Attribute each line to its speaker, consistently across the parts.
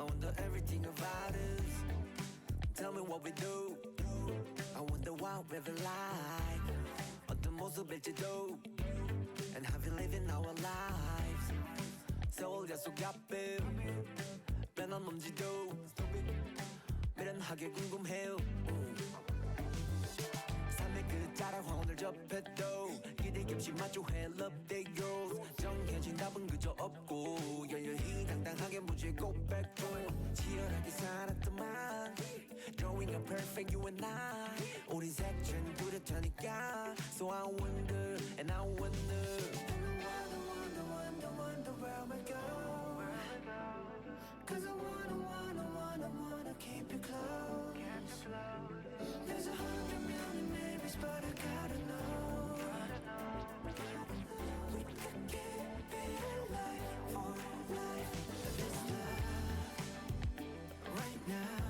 Speaker 1: I wonder everything about us. Tell me what we do. I wonder what we're like. 어떤 모습일지도. And how we living our lives. 세월 계속 가끔 변함없지도. 미련하게 궁금해요. 삶의 끝자락 황혼을 접해도 기대 없이 마주해 love that goes. 정해진 답은 그저 없고 열렬히 당당하게 무지에 고백도 치열하게 살았더만 drawing a perfect you and I 우린 색채는 뚜렷하니까 so I wonder and I wonder wonder where we go cause I wanna keep you close there's 100 million maybes but I gotta know we could keep it alive for life this love right now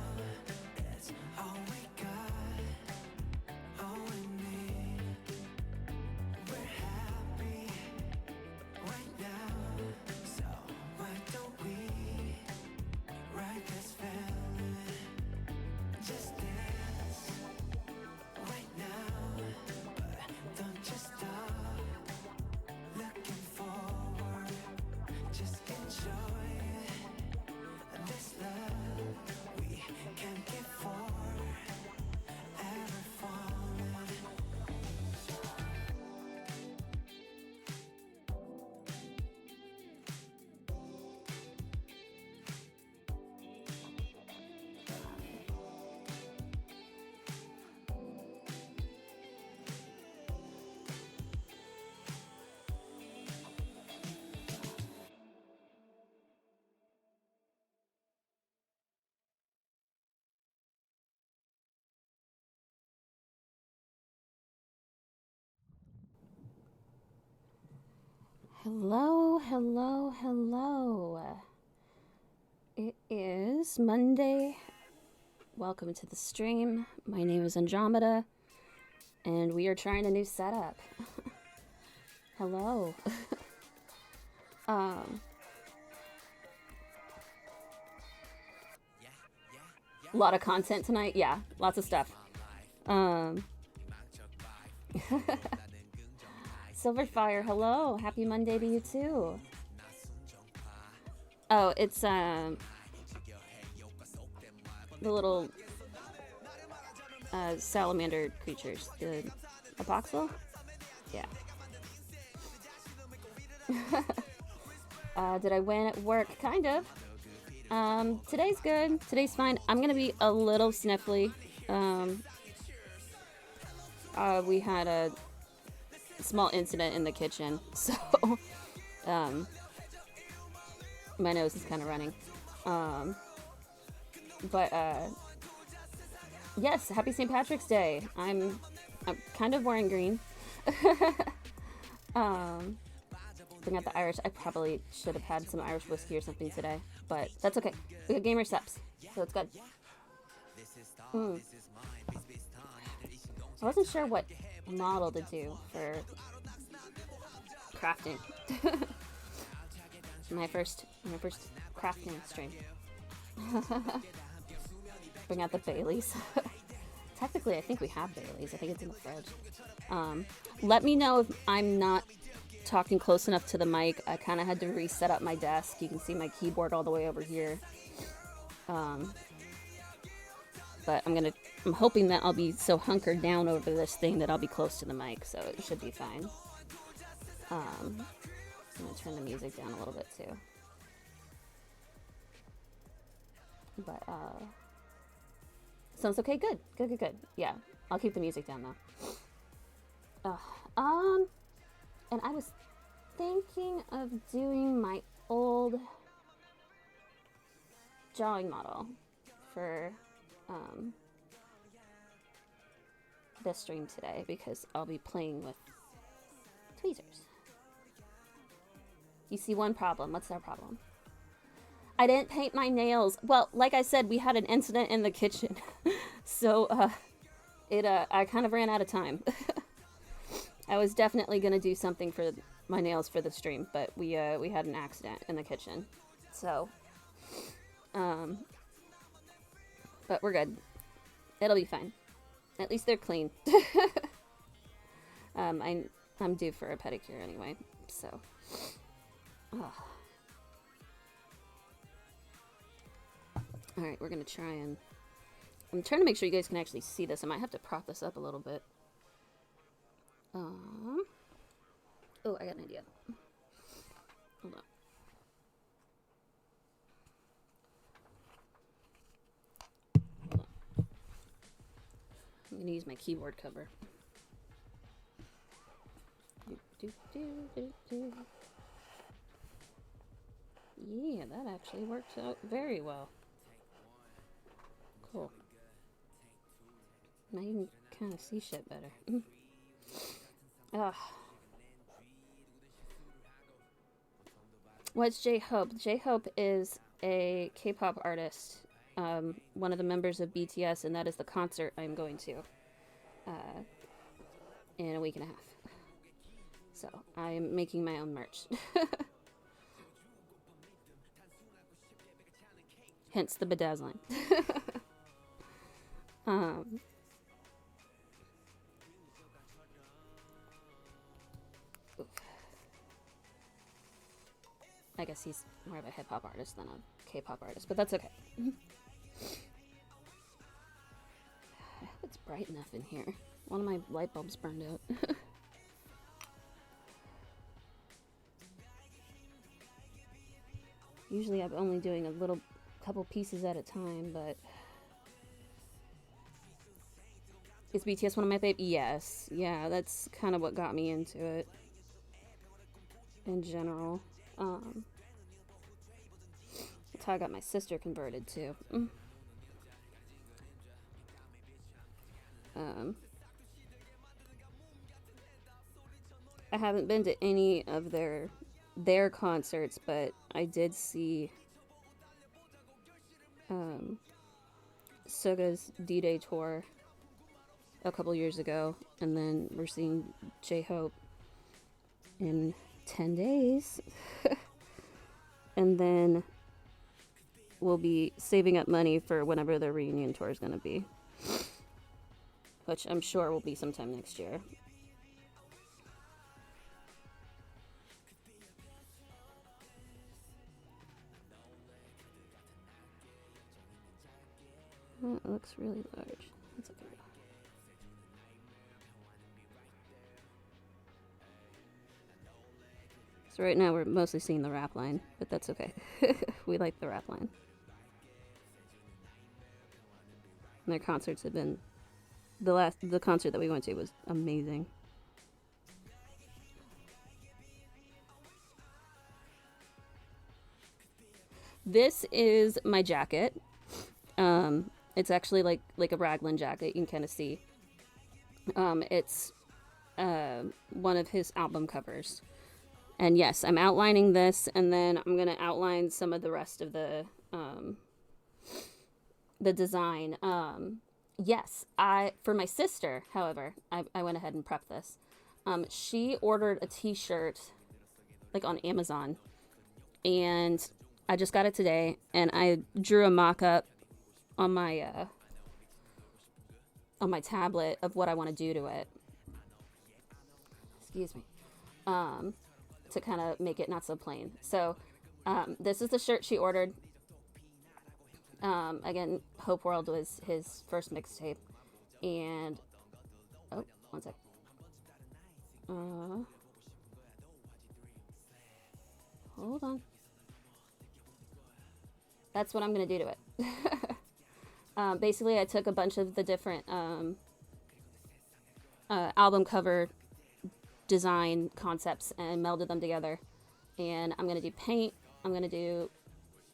Speaker 1: it's all we got all we need we're happy right now so why don't we ride this feeling just dance right now but don't just stop looking forward just enjoy it this love we can't get for ever falling
Speaker 2: Hello, hello, hello. It is Monday. Welcome to the stream. My name is Andromeda, and we are trying a new setup. Hello. A lot of content tonight. Yeah, lots of stuff. Silverfire, hello. Happy Monday to you too. Oh, it's the little salamander creatures. The Apoxel? Yeah. Did I win at work? Kind of. Today's good. Today's fine. I'm gonna be a little sniffly. We had a small incident in the kitchen, so my nose is kind of running. But yes, happy St. Patrick's Day. I'm kind of wearing green. Bring out the Irish. I probably should have had some Irish whiskey or something today, but that's okay. We got gamer steps, so it's good. I wasn't sure what model to do for crafting. my first crafting stream. Bring out the Baileys. Technically, I think we have Baileys. I think it's in the fridge. Let me know if I'm not talking close enough to the mic. I kind of had to reset up my desk. You can see my keyboard all the way over here. But I'm hoping that I'll be so hunkered down over this thing that I'll be close to the mic, so it should be fine. I'm gonna turn the music down a little bit too. But sounds okay. Good. Yeah, I'll keep the music down though. And I was thinking of doing my old drawing model for this stream today because I'll be playing with tweezers. You see one problem. What's our problem? I didn't paint my nails. Well, like I said, we had an incident in the kitchen. So I kind of ran out of time. I was definitely going to do something for my nails for the stream, but we had an accident in the kitchen. So But we're good. It'll be fine. At least they're clean. I'm due for a pedicure anyway, so. Oh. Alright, we're gonna try and... I'm trying to make sure you guys can actually see this. I might have to prop this up a little bit. Oh, I got an idea. Hold on. Hold on. I'm gonna use my keyboard cover. Yeah, that actually works out very well. Cool. Now you can kind of see shit better. What's J-Hope? J-Hope is a K-pop artist, one of the members of BTS, and that is the concert I'm going to in a week and a half. So, I'm making my own merch. Hence the bedazzling. I guess he's more of a hip-hop artist than a K-pop artist, but that's okay. I hope it's bright enough in here. One of my light bulbs burned out. Usually I'm only doing a couple pieces at a time, but... Is BTS one of my faves? Yes. Yeah, that's kind of what got me into it. In general. That's how I got my sister converted too. I haven't been to any of their concerts, but I did see Suga's D-Day tour a couple years ago, and then we're seeing J-Hope in 10 days. And then we'll be saving up money for whenever the reunion tour is going to be, which I'm sure will be sometime next year. Oh, it looks really large. That's okay. So right now we're mostly seeing the rap line, but that's okay. We like the rap line. And their concerts have been... The concert that we went to was amazing. This is my jacket. It's actually like a raglan jacket. You can kind of see. It's one of his album covers. And yes, I'm outlining this, and then I'm going to outline some of the rest of the design. Yes, for my sister, however, I went ahead and prepped this. She ordered a t-shirt, like on Amazon, and I just got it today, and I drew a mock-up on my tablet of what I want to do to it. Excuse me. To kind of make it not so plain. So, this is the shirt she ordered. Again, Hope World was his first mixtape. And, oh, one sec. Hold on. That's what I'm going to do to it. Basically, I took a bunch of the different album cover design concepts and melded them together. And I'm going to do paint, I'm going to do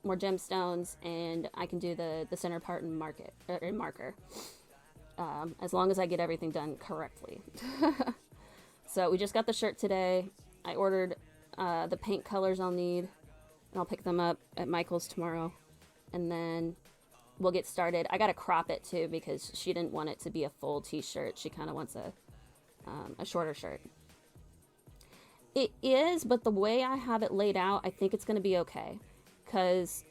Speaker 2: more gemstones, and I can do the center part in marker. As long as I get everything done correctly. So we just got the shirt today. I ordered the paint colors I'll need, and I'll pick them up at Michael's tomorrow. And then we'll get started. I got to crop it too because she didn't want it to be a full t-shirt. She kind of wants a shorter shirt. It is, but the way I have it laid out, I think it's going to be okay. Because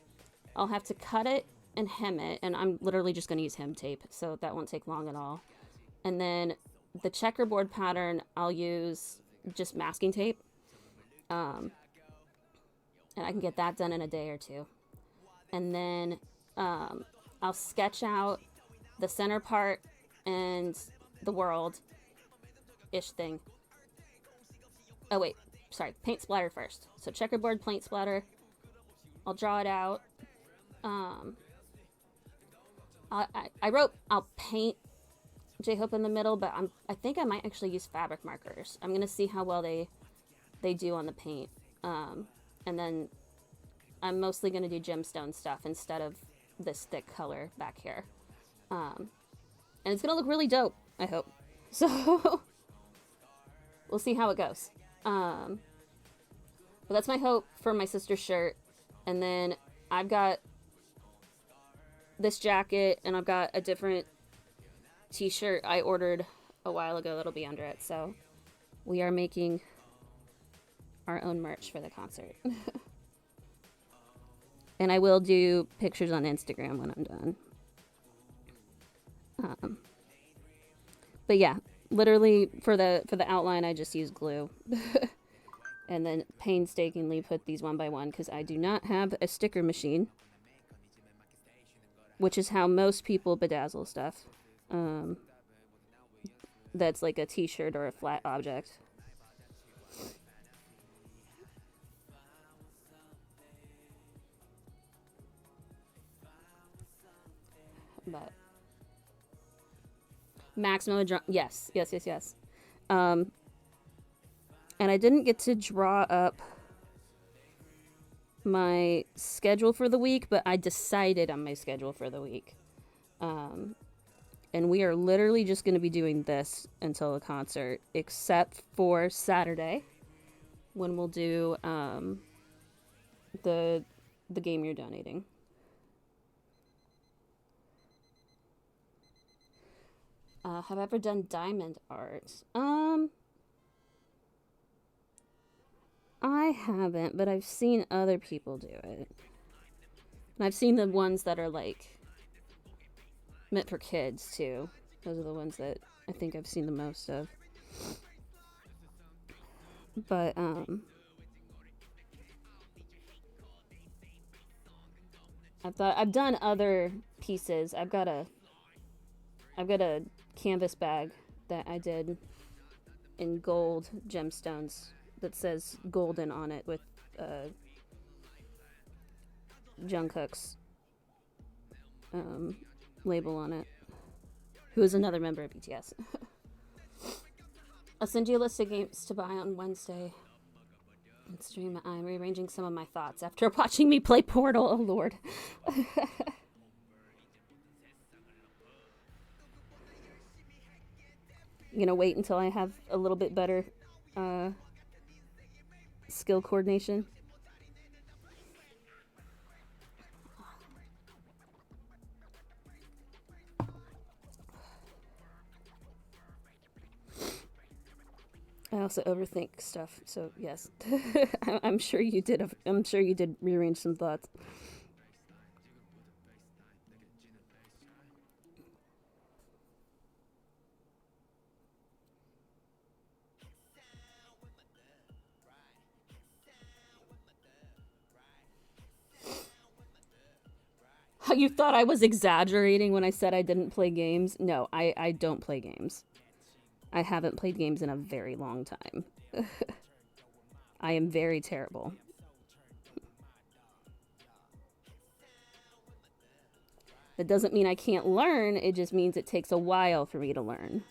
Speaker 2: I'll have to cut it and hem it, and I'm literally just going to use hem tape, so that won't take long at all. And then the checkerboard pattern, I'll use just masking tape. And I can get that done in a day or two. And then I'll sketch out the center part and the world-ish thing. Oh, wait. Sorry. Paint splatter first. So checkerboard, paint splatter. I'll draw it out. I wrote I'll paint J-Hope in the middle, but I think I might actually use fabric markers. I'm going to see how well they do on the paint. And then I'm mostly going to do gemstone stuff instead of this thick color back here. And it's going to look really dope, I hope. So we'll see how it goes. But that's my hope for my sister's shirt. And then I've got this jacket, and I've got a different t-shirt I ordered a while ago that'll be under it. So we are making our own merch for the concert. And I will do pictures on Instagram when I'm done. But yeah, literally for the outline, I just use glue. And then painstakingly put these one by one, because I do not have a sticker machine, which is how most people bedazzle stuff. That's like a t-shirt or a flat object. But maximum yes. And I didn't get to draw up my schedule for the week, but I decided on my schedule for the week. And we are literally just going to be doing this until the concert, except for Saturday, when we'll do the game you're donating. Have I ever done diamond art? I haven't, but I've seen other people do it. And I've seen the ones that are like meant for kids too. Those are the ones that I think I've seen the most of. But I've done other pieces. I've got a canvas bag that I did in gold gemstones that says golden on it with Jungkook's label on it, who is another member of BTS. I'll send you a list of games to buy on Wednesday and stream. I'm rearranging some of my thoughts after watching me play Portal. Oh lord. I'm gonna wait until I have a little bit better skill coordination. I also overthink stuff, so yes. I'm sure you did. I'm sure you did rearrange some thoughts. You thought I was exaggerating when I said I didn't play games? No, I don't play games. I haven't played games in a very long time. I am very terrible. That doesn't mean I can't learn, it just means it takes a while for me to learn.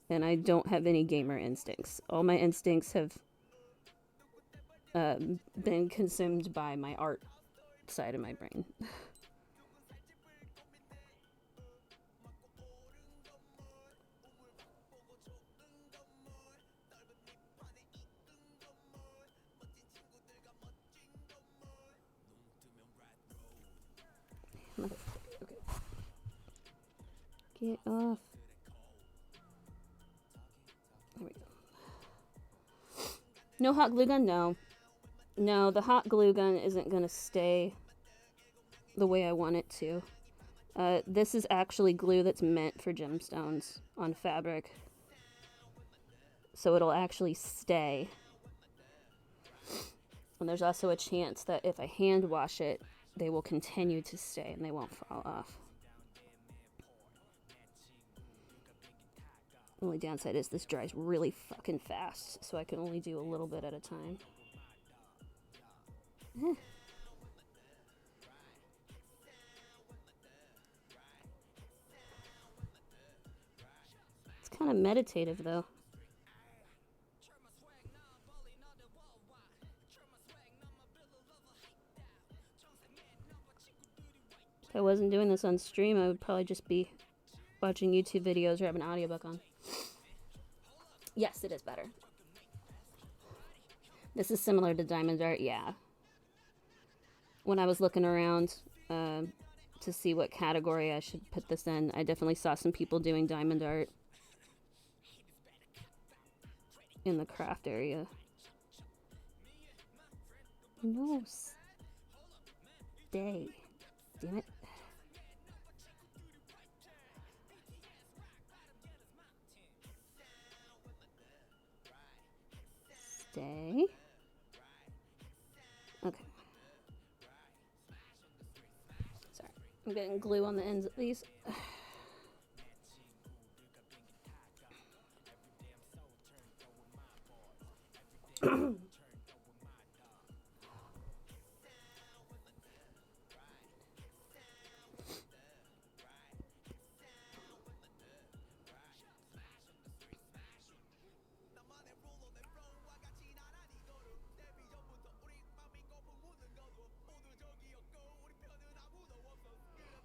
Speaker 2: And I don't have any gamer instincts. All my instincts have been consumed by my art side of my brain. Okay. Get off. There we go. No hot glue gun? No. No, the hot glue gun isn't going to stay the way I want it to. This is actually glue that's meant for gemstones on fabric. So it'll actually stay. And there's also a chance that if I hand wash it, they will continue to stay and they won't fall off. Only downside is this dries really fucking fast, so I can only do a little bit at a time. It's kind of meditative, though. If I wasn't doing this on stream, I would probably just be watching YouTube videos or have an audiobook on. Yes, it is better. This is similar to diamond art, yeah. When I was looking around to see what category I should put this in, I definitely saw some people doing diamond art in the craft area. No. Stay. Damn it. Stay. Okay. Sorry. I'm getting glue on the ends of these.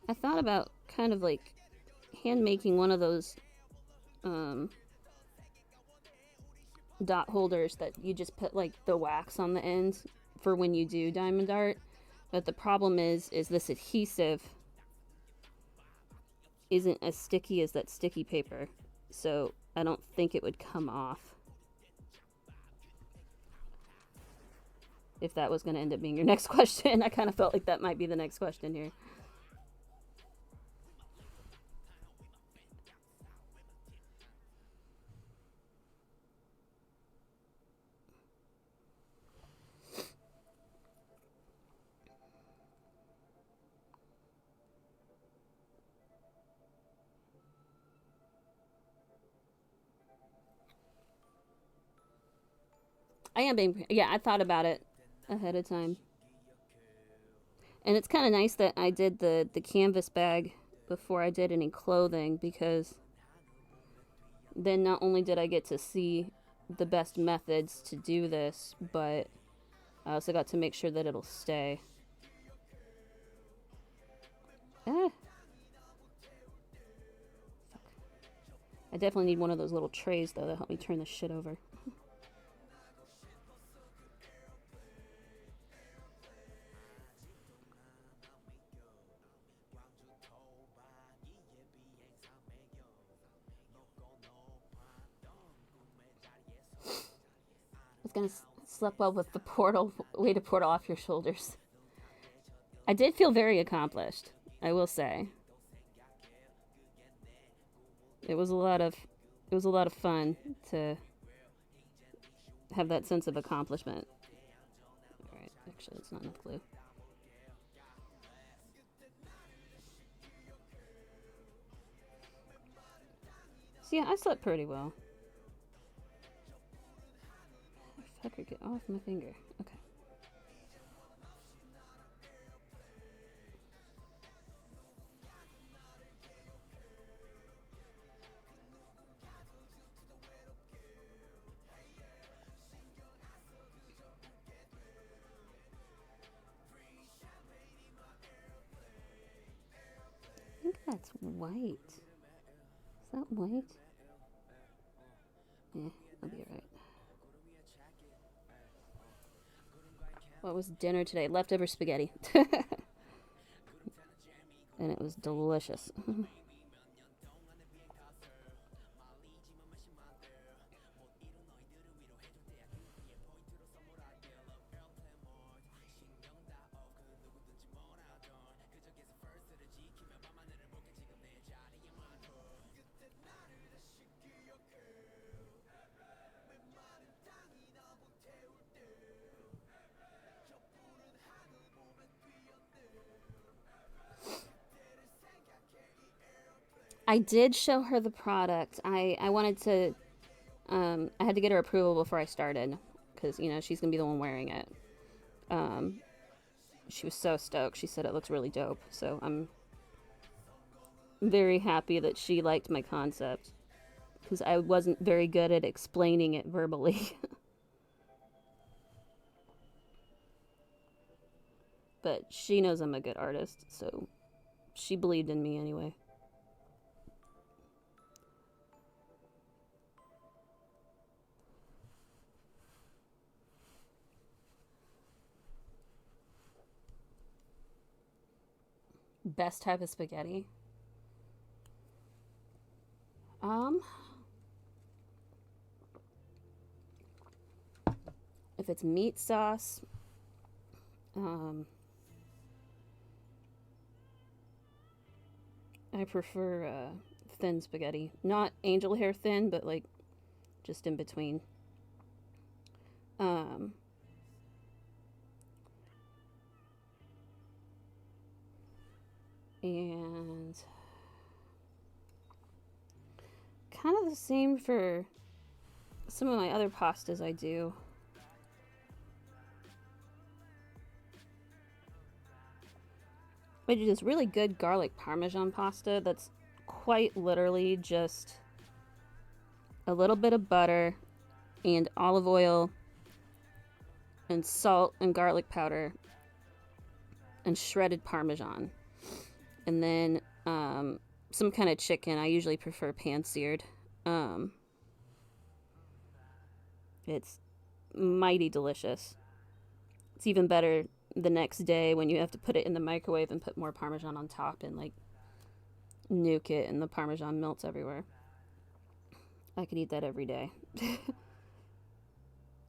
Speaker 2: I thought about kind of like hand making one of those dot holders that you just put like the wax on the end for when you do diamond art. But the problem is this adhesive isn't as sticky as that sticky paper. So I don't think it would come off. If that was going to end up being your next question. I kind of felt like that might be the next question here. I am being, yeah, I thought about it ahead of time. And it's kind of nice that I did the canvas bag before I did any clothing, because then not only did I get to see the best methods to do this, but I also got to make sure that it'll stay. Ah. Fuck. I definitely need one of those little trays, though, that help me turn this shit over. It's gonna sleep well with the portal, way to portal off your shoulders. I did feel very accomplished, I will say. It was a lot of fun to have that sense of accomplishment. Alright, actually it's not enough glue. So yeah, I slept pretty well. Fucker, get off my finger. Okay. I think that's white. Is that white? Yeah, I'll be alright. What was dinner today? Leftover spaghetti. And it was delicious. I did show her the product. I wanted to, I had to get her approval before I started, because, you know, she's going to be the one wearing it. She was so stoked. She said it looks really dope. So I'm very happy that she liked my concept, because I wasn't very good at explaining it verbally. But she knows I'm a good artist, so she believed in me anyway. Best type of spaghetti? If it's meat sauce, I prefer thin spaghetti. Not angel hair thin, but like just in between. And kind of the same for some of my other pastas I do. I do this really good garlic parmesan pasta that's quite literally just a little bit of butter and olive oil and salt and garlic powder and shredded parmesan. And then some kind of chicken. I usually prefer pan-seared. It's mighty delicious. It's even better the next day when you have to put it in the microwave and put more parmesan on top and like nuke it and the parmesan melts everywhere. I could eat that every day.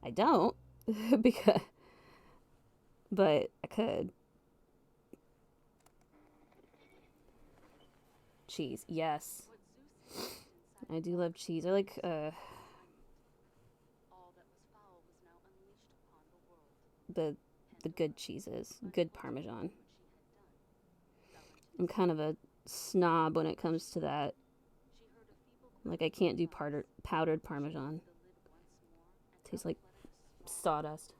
Speaker 2: I don't because but I could. Cheese, yes. I do love cheese. I like the good cheeses, good parmesan. I'm kind of a snob when it comes to that. Like, I can't do powdered parmesan. It tastes like sawdust.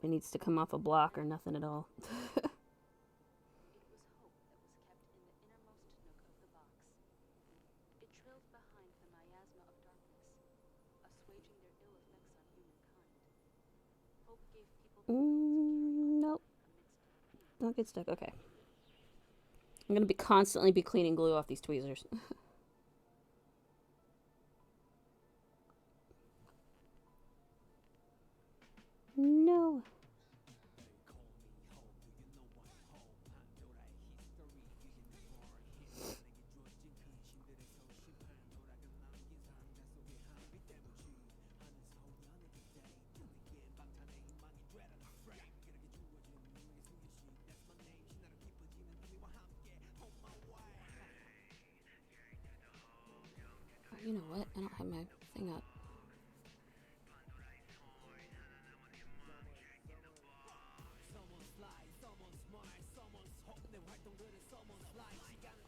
Speaker 2: It needs to come off a block or nothing at all. Nope. Don't get stuck. Okay. I'm gonna constantly be cleaning glue off these tweezers. No. You know what? I don't have my thing up.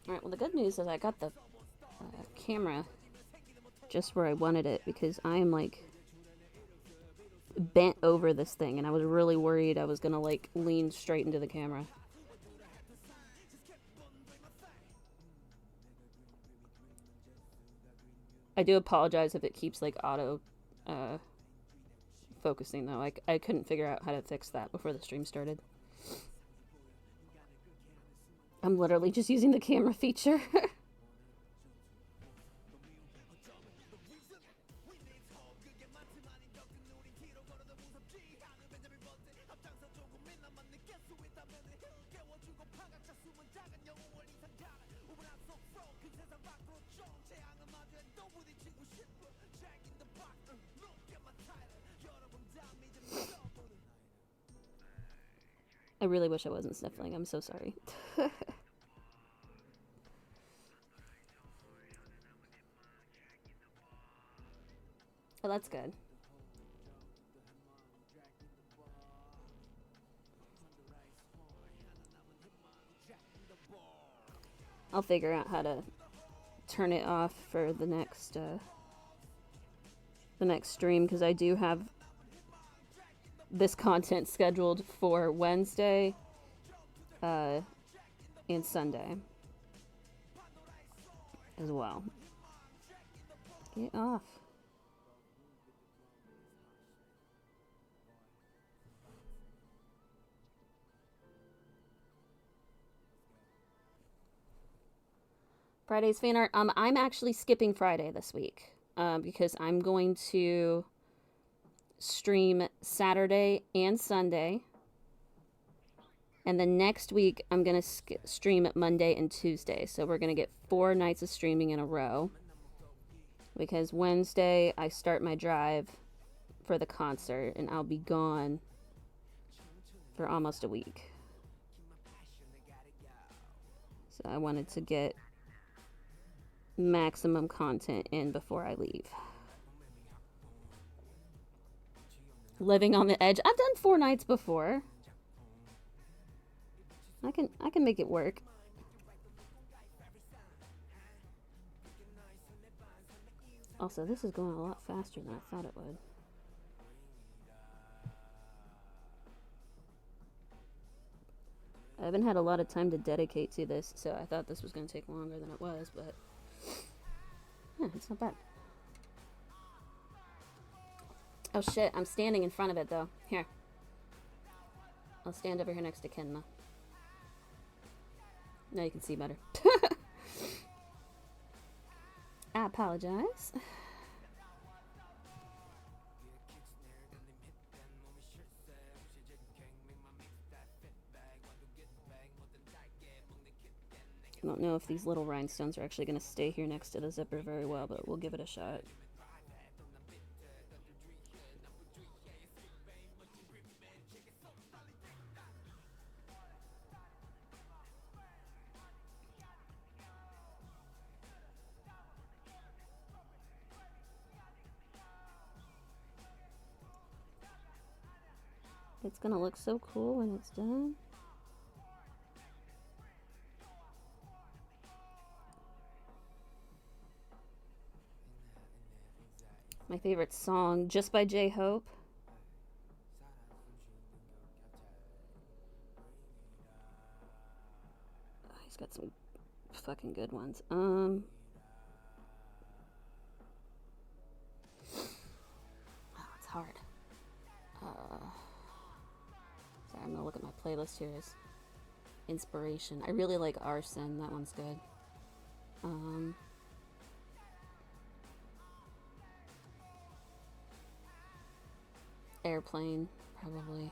Speaker 2: Alright, well the good news is I got the camera just where I wanted it, because I am like bent over this thing and I was really worried I was gonna like lean straight into the camera. I do apologize if it keeps like auto focusing though. I couldn't figure out how to fix that before the stream started. I'm literally just using the camera feature. I really wish I wasn't sniffling. I'm so sorry. that's good. I'll figure out how to turn it off for the next stream, because I do have this content scheduled for Wednesday and Sunday as well. Get off. Friday's fan art. I'm actually skipping Friday this week because I'm going to stream Saturday and Sunday. And then next week, I'm going to stream Monday and Tuesday. So we're going to get 4 nights of streaming in a row. Because Wednesday, I start my drive for the concert, and I'll be gone for almost a week. So I wanted to get maximum content in before I leave. Living on the edge. I've done 4 nights before. I can make it work. Also, this is going a lot faster than I thought it would. I haven't had a lot of time to dedicate to this, so I thought this was going to take longer than it was, but yeah, it's not bad. Oh shit, I'm standing in front of it though. Here. I'll stand over here next to Kenma. Now you can see better. I apologize. I don't know if these little rhinestones are actually going to stay here next to the zipper very well, but we'll give it a shot. It's gonna look so cool when it's done. My favorite song, Just by J-Hope. Oh, he's got some fucking good ones. Oh, it's hard. Sorry, I'm gonna look at my playlist here as inspiration. I really like Arson. That one's good. Airplane probably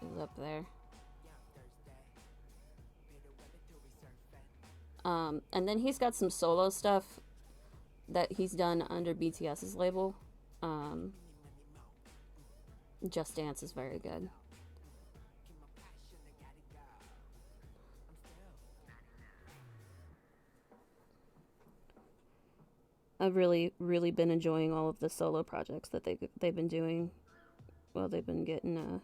Speaker 2: is up there. And then he's got some solo stuff that he's done under BTS's label. Just Dance is very good. I've really been enjoying all of the solo projects that they've been doing while they've been getting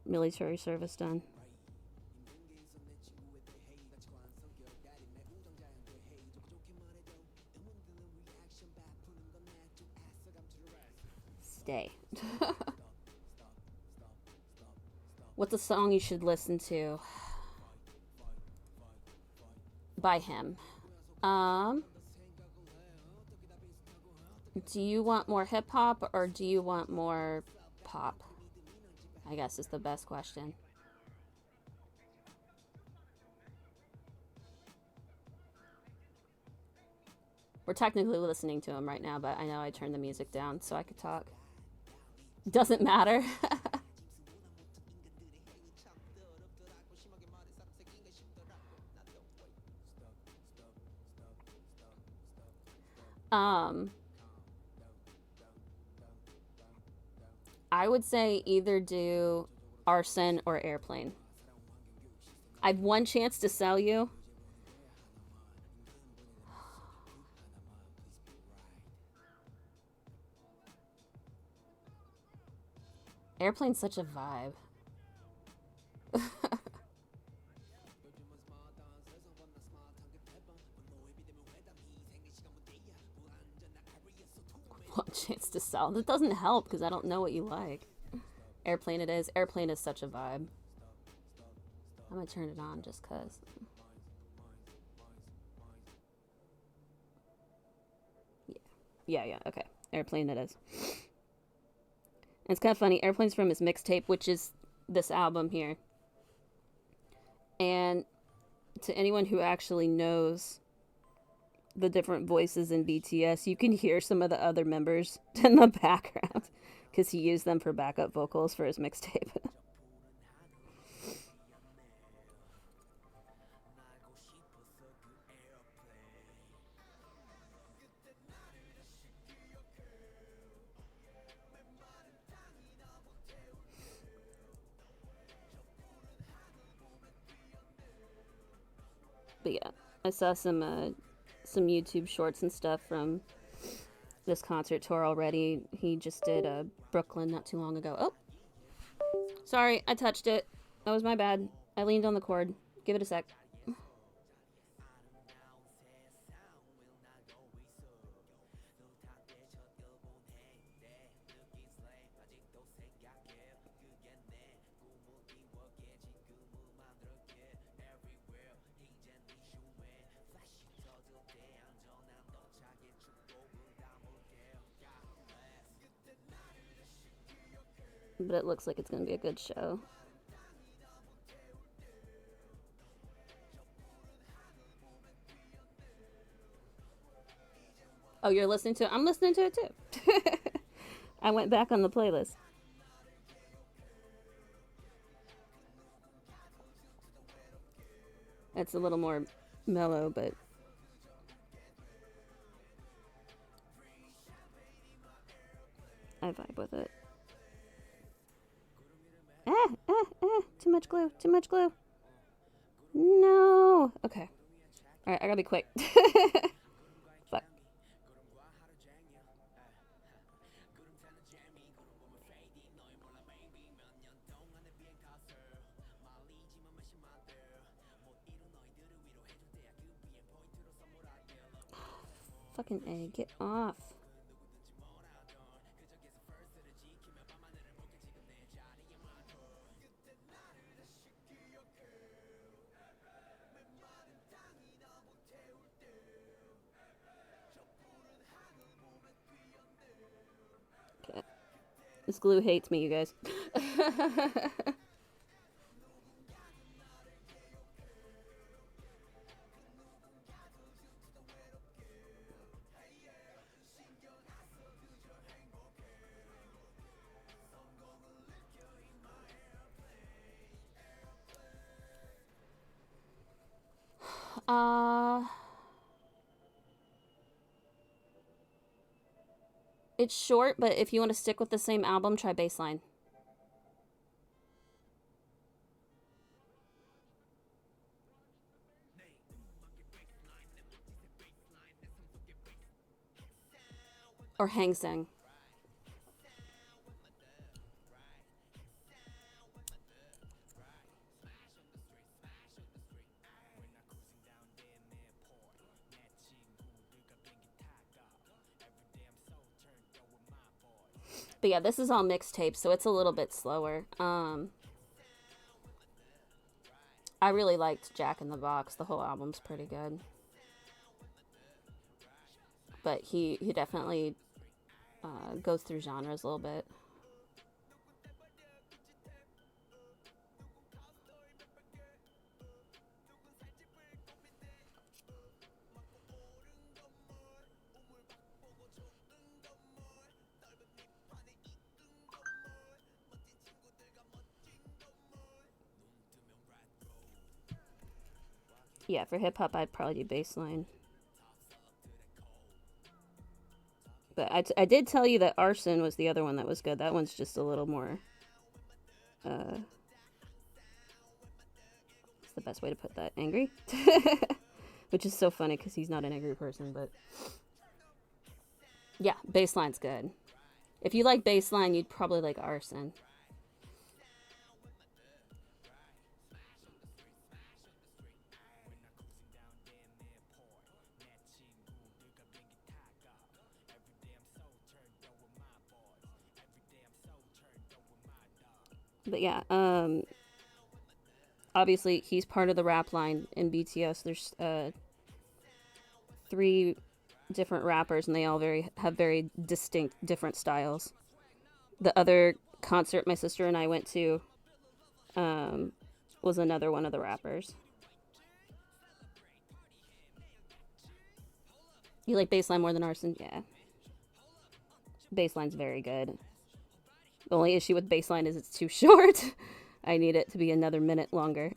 Speaker 2: military service done. Stay. What's a song you should listen to by him? Do you want more hip-hop or do you want more pop? I guess is the best question. We're technically listening to him right now, but I know I turned the music down so I could talk. Doesn't matter. I would say either do Arson or Airplane. I've one chance to sell you. Airplane's such a vibe. One chance to sell. That doesn't help because I don't know what you like. Airplane it is. Airplane is such a vibe. I'm gonna turn it on just cause. Yeah, okay. Airplane it is. And it's kind of funny. Airplane's from his mixtape, which is this album here. And to anyone who actually knows the different voices in BTS, you can hear some of the other members in the background because he used them for backup vocals for his mixtape. But yeah, I saw some YouTube shorts and stuff from this concert tour already. He just did Brooklyn not too long ago. Oh, sorry, I touched it. That was my bad. I leaned on the cord. Give it a sec. But it looks like it's going to be a good show. Oh, you're listening to it? I'm listening to it too. I went back on the playlist. It's a little more mellow, but I vibe with it. Too much glue, too much glue. No. Okay. Alright, I gotta be quick. Fuck. Fucking A, get off. Okay. This glue hates me, you guys. It's short, but if you want to stick with the same album, try Baseline. Or Hang Sang. But yeah, this is all mixtape, so it's a little bit slower. I really liked Jack in the Box. The whole album's pretty good. But he definitely goes through genres a little bit. Yeah, for hip-hop, I'd probably do Baseline. But I did tell you that Arson was the other one that was good. That one's just a little more... what's the best way to put that? Angry? Which is so funny because he's not an angry person, but... Yeah, Baseline's good. If you like Baseline, you'd probably like Arson. But yeah, obviously he's part of the rap line in BTS. There's three different rappers, and they all have very distinct, different styles. The other concert my sister and I went to um, was another one of the rappers. You like bassline more than Arson? Yeah, bassline's very good. The only issue with bassline is it's too short. I need it to be another minute longer.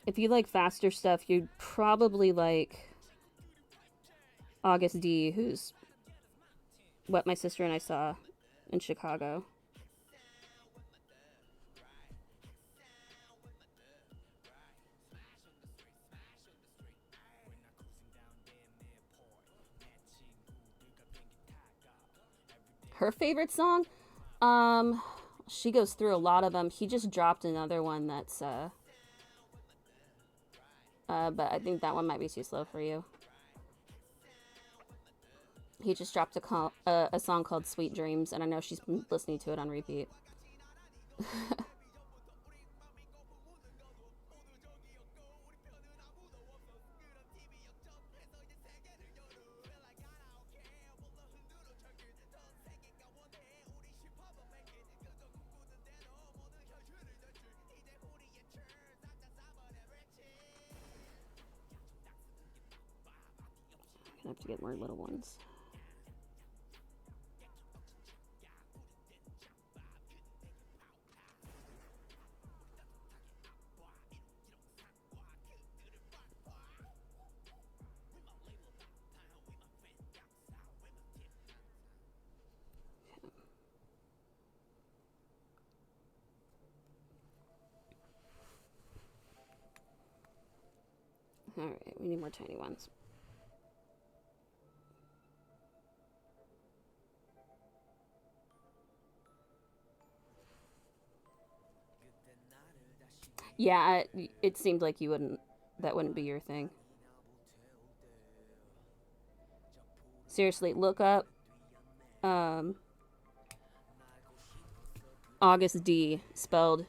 Speaker 2: If you like faster stuff, you'd probably like August D, who's what my sister and I saw in Chicago. Her favorite song? She goes through a lot of them. He just dropped another one that's but I think that one might be too slow for you. He just dropped a song called Sweet Dreams, and I know she's been listening to it on repeat. I have to get more little ones. Alright, we need more tiny ones. Yeah, it seemed like that wouldn't be your thing. Seriously, look up August D, spelled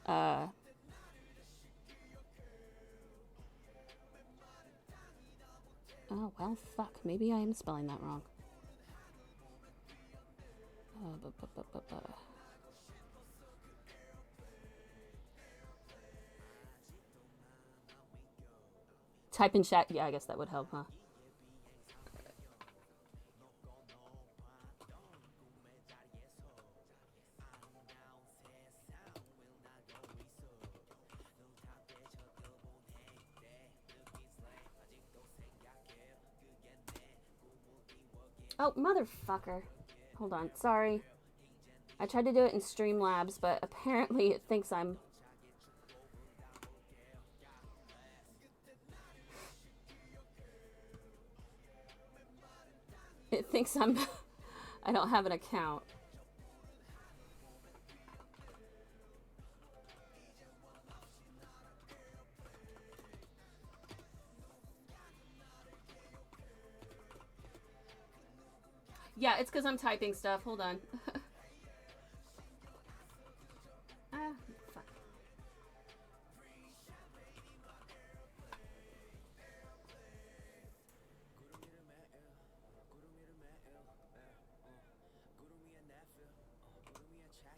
Speaker 2: oh well, fuck, maybe I am spelling that wrong. Type in chat. Yeah, I guess that would help, huh? Oh, motherfucker. Hold on, sorry. I tried to do it in Streamlabs, but apparently it thinks I'm... It thinks I'm... I don't have an account. Yeah, it's because I'm typing stuff. Hold on. Fuck.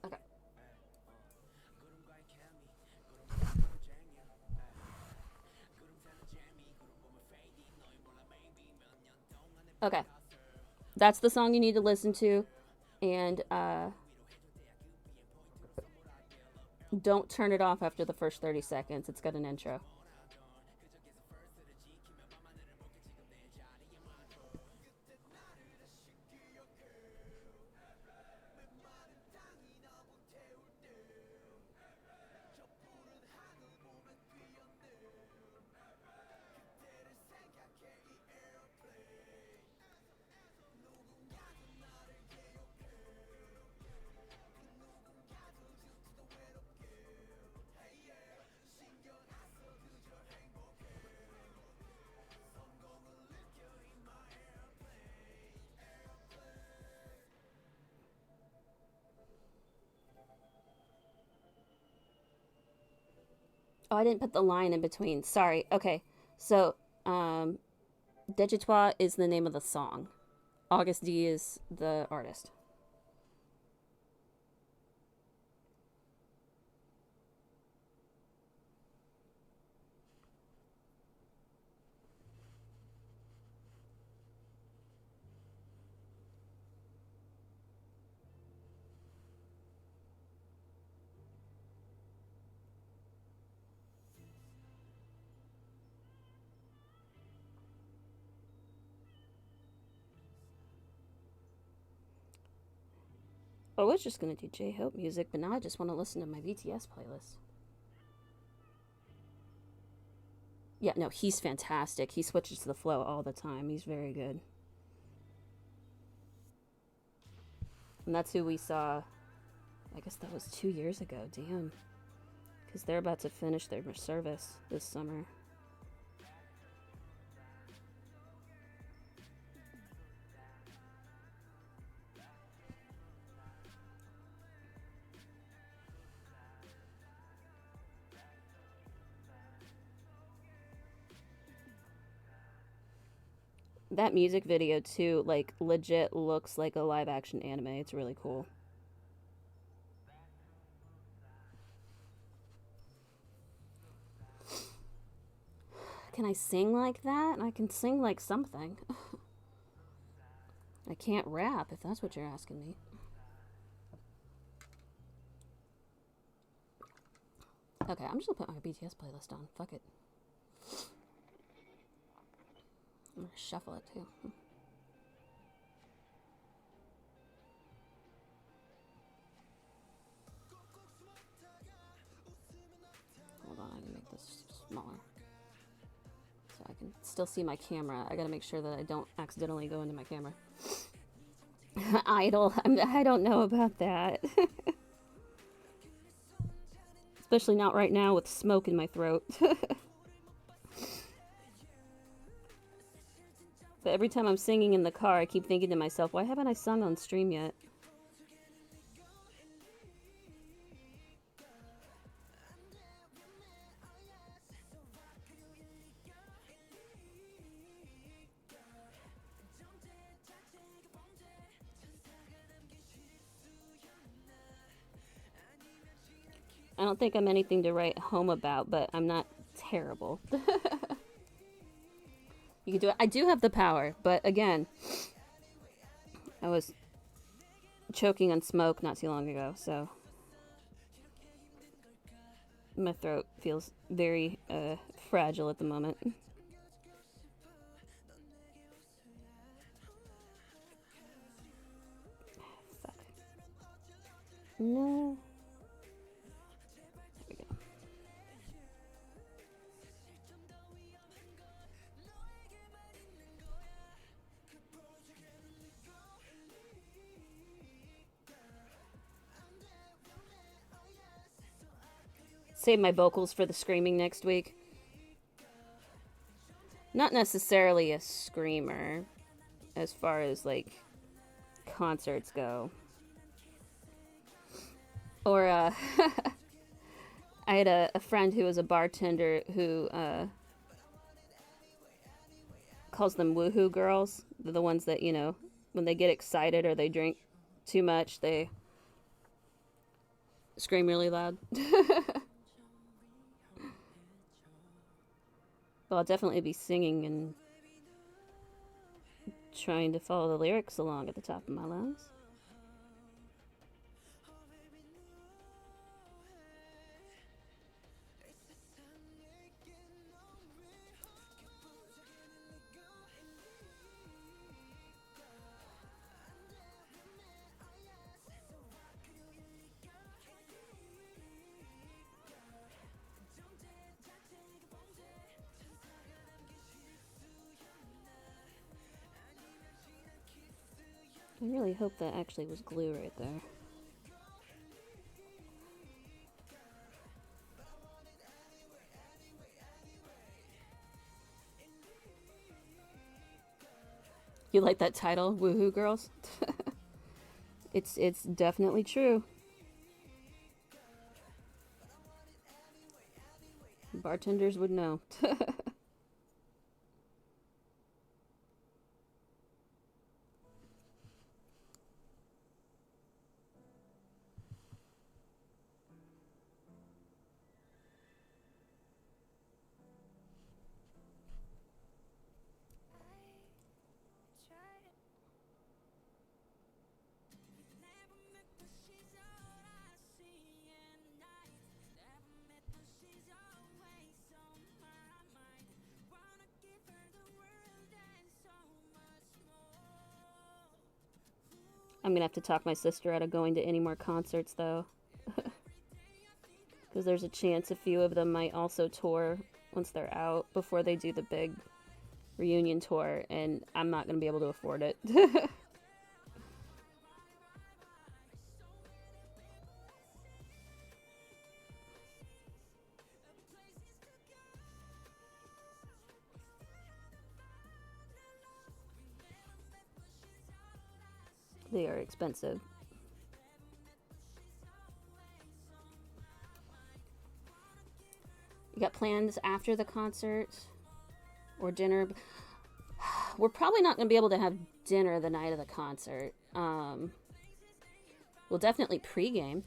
Speaker 2: Okay. Okay. That's the song you need to listen to. And, don't turn it off after the first 30 seconds. It's got an intro. Oh, I didn't put the line in between. Sorry. Okay. So, Dejetois is the name of the song. August D is the artist. I was just gonna do J-Hope music, but now I just want to listen to my BTS playlist. Yeah, no, he's fantastic. He switches to the flow all the time. He's very good. And that's who we saw, I guess that was 2 years ago. Damn. Because they're about to finish their service this summer. That music video too, like, legit looks like a live action anime. It's really cool. Can I sing like that? I can sing like something. I can't rap, if that's what you're asking me. Okay, I'm just gonna put my BTS playlist on. Fuck it. I'm gonna shuffle it too. Hold on, I need to make this smaller. So I can still see my camera. I gotta make sure that I don't accidentally go into my camera. Idle. I don't know about that. Especially not right now with smoke in my throat. But every time I'm singing in the car, I keep thinking to myself, why haven't I sung on stream yet? I don't think I'm anything to write home about, but I'm not terrible. You can do it. I do have the power, but again, I was choking on smoke not too long ago, so my throat feels very fragile at the moment. Fuck. No. There we go. Save my vocals for the screaming next week. Not necessarily a screamer as far as like concerts go. Or I had a friend who was a bartender who calls them woohoo girls. They're the ones that, you know, when they get excited or they drink too much, they scream really loud. But I'll definitely be singing and trying to follow the lyrics along at the top of my lungs. I really hope that actually was glue right there. You like that title, Woohoo Girls? It's definitely true. Bartenders would know. I'm gonna have to talk my sister out of going to any more concerts, though. Because there's a chance a few of them might also tour once they're out before they do the big reunion tour, and I'm not gonna be able to afford it. They are expensive. You got plans after the concert or dinner? We're probably not going to be able to have dinner the night of the concert. We'll definitely pregame.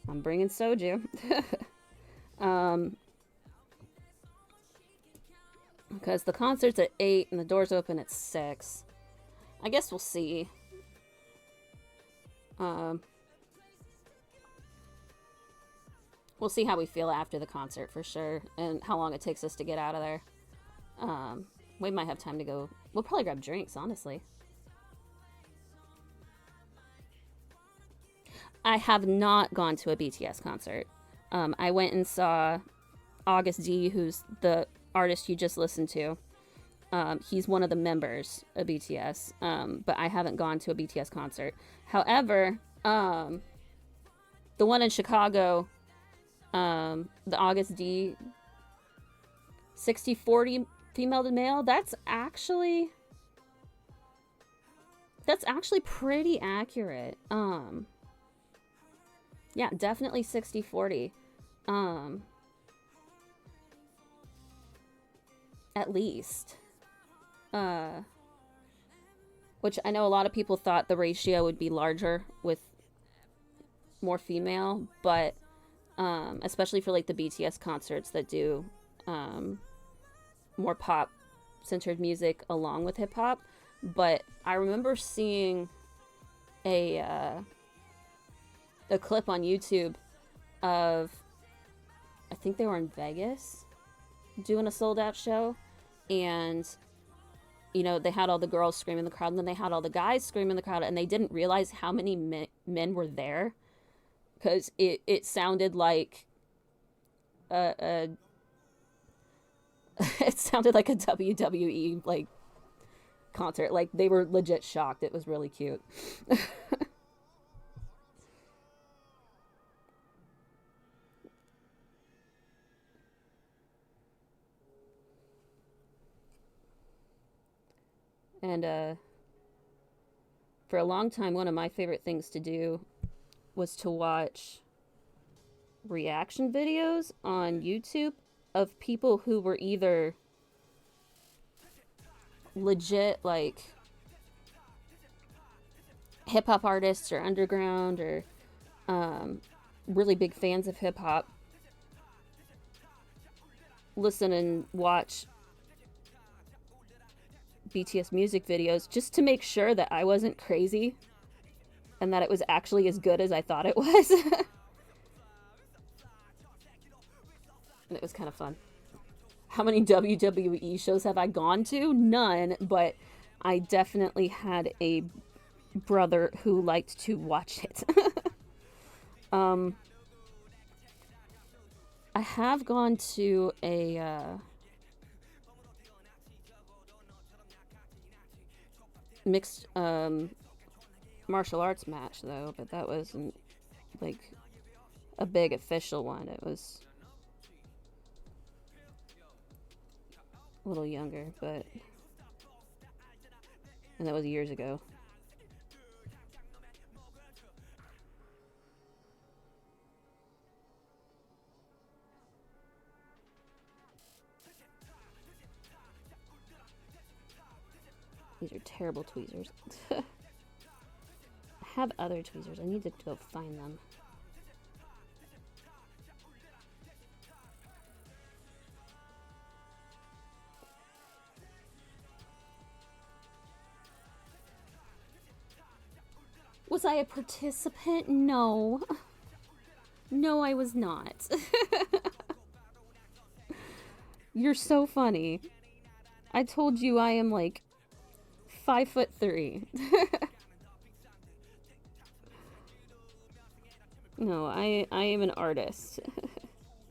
Speaker 2: I'm bringing soju. Because the concert's at 8 and the doors open at 6. I guess we'll see. We'll see how we feel after the concert for sure, and how long it takes us to get out of there. We might have time to go. We'll probably grab drinks, honestly. I have not gone to a BTS concert. I went and saw August D, who's the artist you just listened to. He's one of the members of BTS, but I haven't gone to a BTS concert. However, the one in Chicago, the August D, 60-40 female to male, that's actually pretty accurate. Yeah, definitely 60-40. At least. Which I know a lot of people thought the ratio would be larger with more female, but especially for like the BTS concerts that do more pop centered music along with hip hop. But I remember seeing a clip on YouTube of, I think they were in Vegas doing a sold out show, and you know, they had all the girls screaming in the crowd, and then they had all the guys screaming in the crowd, and they didn't realize how many men were there, because it sounded like it sounded like a WWE like concert. Like, they were legit shocked. It was really cute. And for a long time, one of my favorite things to do was to watch reaction videos on YouTube of people who were either legit like hip hop artists or underground or really big fans of hip hop, listen and watch BTS music videos just to make sure that I wasn't crazy and that it was actually as good as I thought it was. And it was kind of fun. How many WWE shows have I gone to? None, but I definitely had a brother who liked to watch it. I have gone to a mixed martial arts match, though, but that wasn't like a big official one. It was a little younger, but, and that was years ago. These are terrible tweezers. I have other tweezers. I need to go find them. Was I a participant? No. No, I was not. You're so funny. I told you I am like 5'3". No, I am an artist.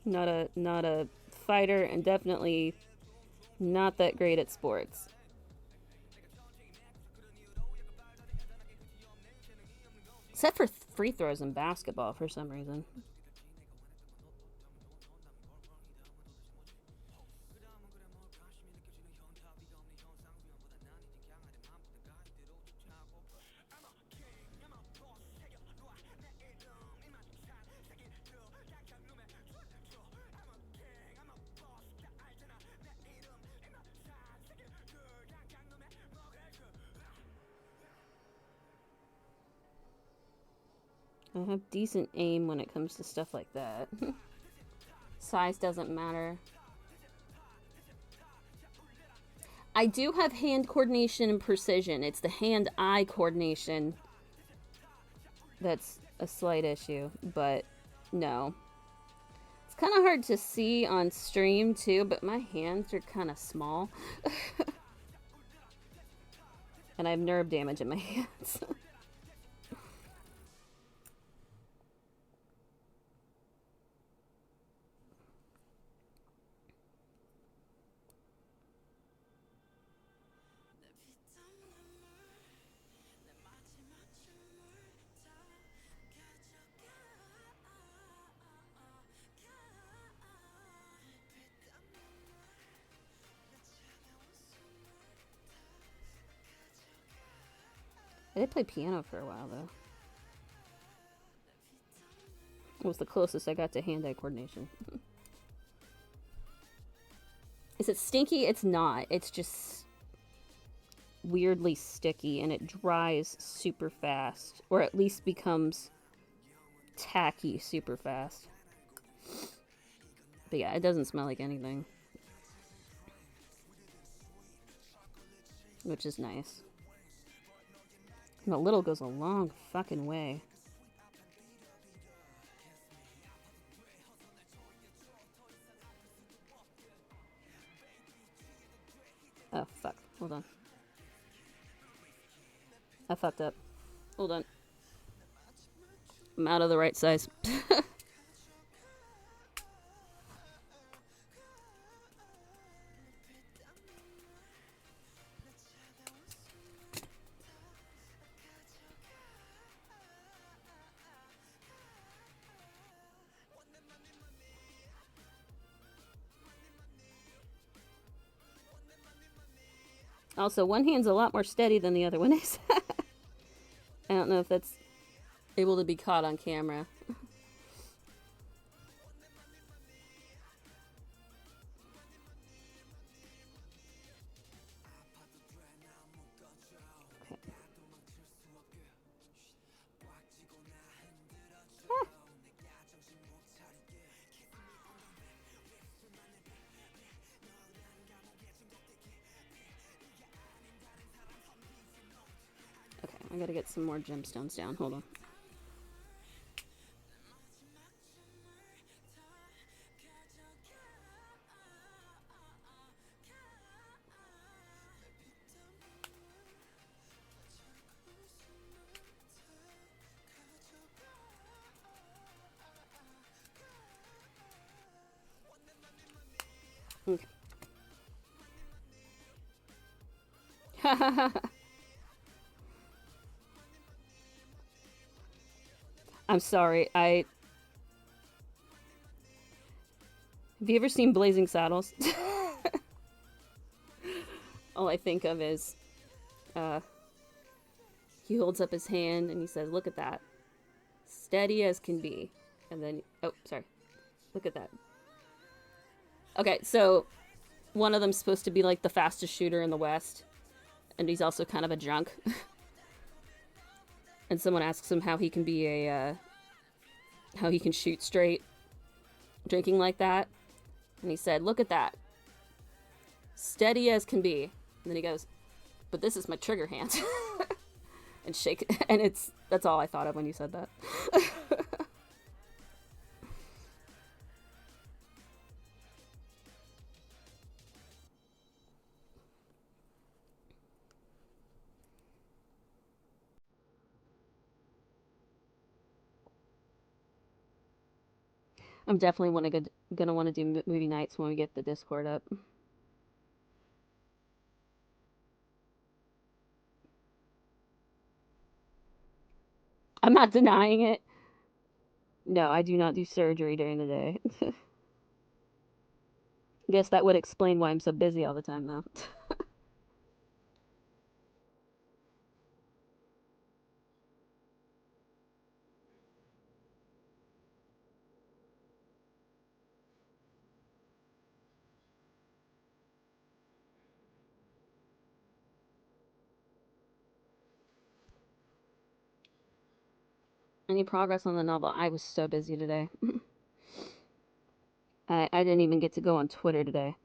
Speaker 2: not a fighter, and definitely not that great at sports. Except for free throws in basketball for some reason. I have decent aim when it comes to stuff like that. Size doesn't matter. I do have hand coordination and precision. It's the hand-eye coordination that's a slight issue, but no. It's kind of hard to see on stream too, but my hands are kind of small. And I have nerve damage in my hands. I did play piano for a while, though. It was the closest I got to hand-eye coordination. Is it stinky? It's not. It's just weirdly sticky, and it dries super fast. Or at least becomes tacky super fast. But yeah, it doesn't smell like anything. Which is nice. And a little goes a long fucking way. Oh, fuck. Hold on. I fucked up. Hold on. I'm out of the right size. Also, one hand's a lot more steady than the other one is. I don't know if that's able to be caught on camera. I gotta get some more gemstones down. Hold on. Okay. I'm sorry. Have you ever seen Blazing Saddles? All I think of is he holds up his hand and he says, "Look at that. Steady as can be." And then, oh, sorry. Look at that. Okay, so one of them's supposed to be like the fastest shooter in the West. and he's also kind of a drunk. And someone asks him how he can be how he can shoot straight drinking like that. And he said, "Look at that. Steady as can be." And then he goes, "But this is my trigger hand." And shake it. And that's all I thought of when you said that. I'm definitely gonna want to do movie nights when we get the Discord up. I'm not denying it. No, I do not do surgery during the day. Guess that would explain why I'm so busy all the time, though. Any progress on the novel? I was so busy today. I didn't even get to go on Twitter today.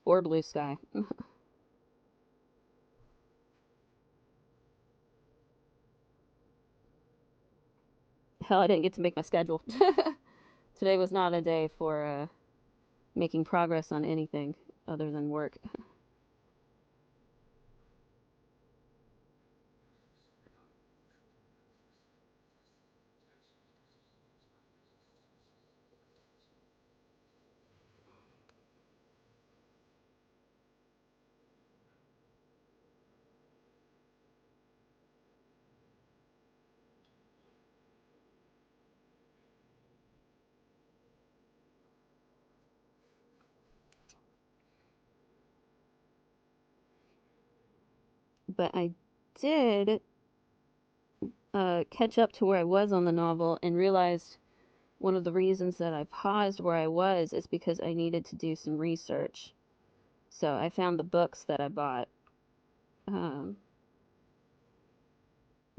Speaker 2: Or Blue Sky. Hell, I didn't get to make my schedule. Today was not a day for making progress on anything other than work. But I did catch up to where I was on the novel and realized one of the reasons that I paused where I was is because I needed to do some research. So I found the books that I bought um,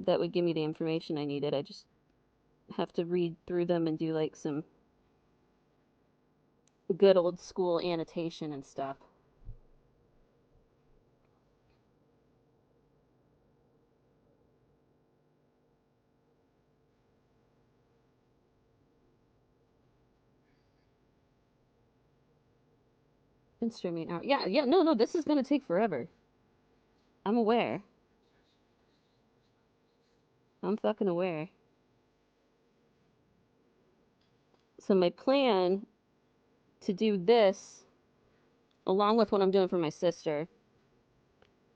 Speaker 2: that would give me the information I needed. I just have to read through them and do like some good old school annotation and stuff. Been streaming out. Yeah, yeah, no, this is gonna take forever. I'm aware. I'm fucking aware. So my plan to do this, along with what I'm doing for my sister,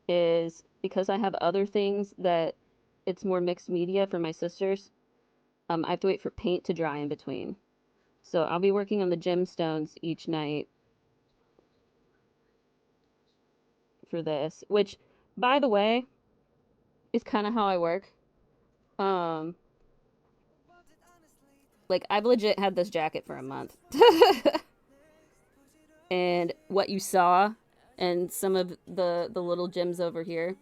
Speaker 2: is because I have other things that it's more mixed media for my sisters. I have to wait for paint to dry in between. So I'll be working on the gemstones each night for this, which, by the way, is kind of how I work. Um, like I've legit had this jacket for a month. And what you saw and some of the little gems over here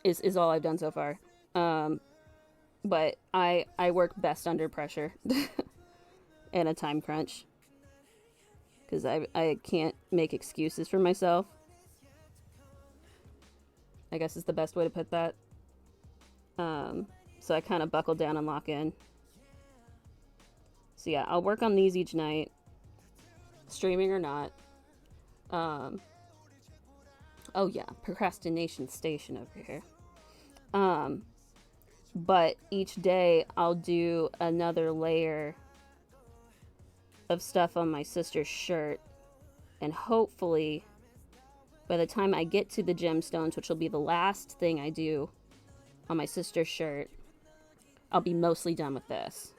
Speaker 2: is all I've done so far. But I work best under pressure and a time crunch because I can't make excuses for myself. I guess is the best way to put that. So I kind of buckle down and lock in. So yeah, I'll work on these each night, streaming or not. Oh yeah, procrastination station over here. But each day I'll do another layer of stuff on my sister's shirt, and hopefully by the time I get to the gemstones, which will be the last thing I do on my sister's shirt, I'll be mostly done with this.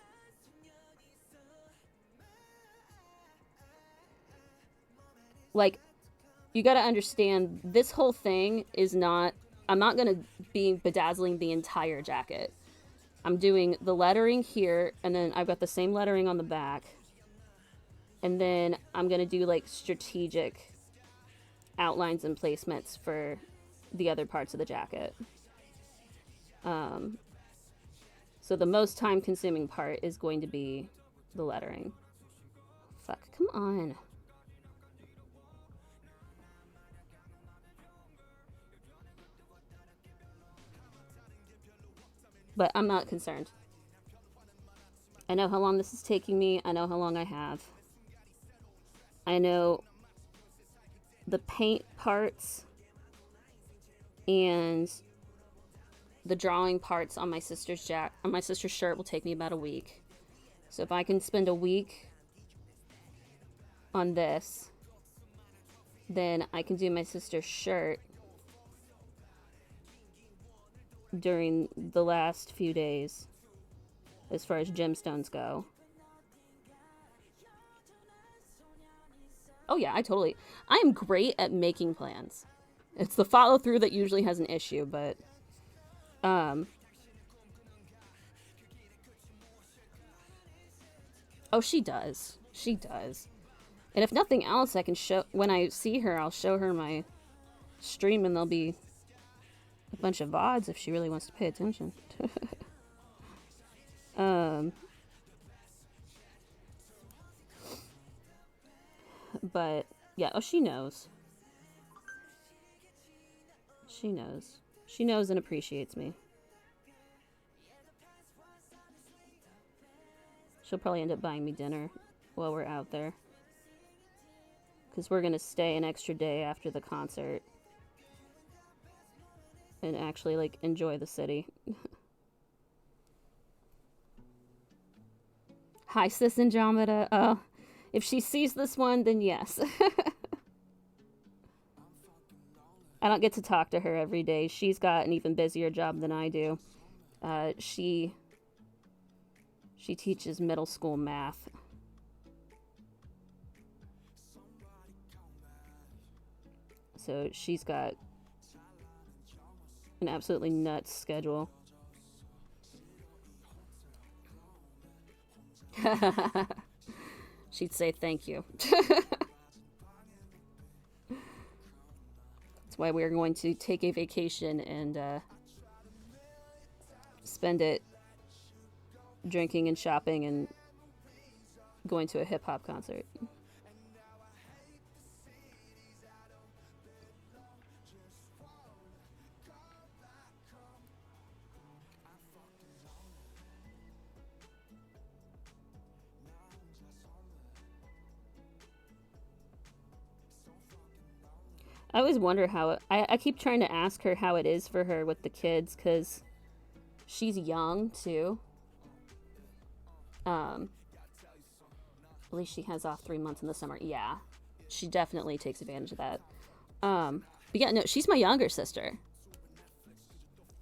Speaker 2: Like, you gotta understand, this whole thing is not, I'm not gonna be bedazzling the entire jacket. I'm doing the lettering here, and then I've got the same lettering on the back. And then I'm gonna do like strategic outlines and placements for the other parts of the jacket. So the most time-consuming part is going to be the lettering. Fuck, come on. But I'm not concerned. I know how long this is taking me. I know how long I have. I know the paint parts and the drawing parts on my sister's shirt will take me about a week. So if I can spend a week on this, then I can do my sister's shirt during the last few days as far as gemstones go. Oh yeah, I am great at making plans. It's the follow through that usually has an issue, but oh, she does. She does. And if nothing else, I can when I see her, I'll show her my stream and there'll be a bunch of VODs if she really wants to pay attention. But yeah, oh, she knows. She knows. She knows and appreciates me. She'll probably end up buying me dinner while we're out there. Because we're going to stay an extra day after the concert. And actually, like, enjoy the city. Hi, Sis Andromeda. Oh, if she sees this one, then yes. I don't get to talk to her every day. She's got an even busier job than I do. She teaches middle school math. So she's got an absolutely nuts schedule. She'd say thank you. That's why we're going to take a vacation and spend it drinking and shopping and going to a hip-hop concert. I always wonder how I keep trying to ask her how it is for her with the kids, because she's young too. At least she has off 3 months in the summer. Yeah, she definitely takes advantage of that. But yeah, no, she's my younger sister,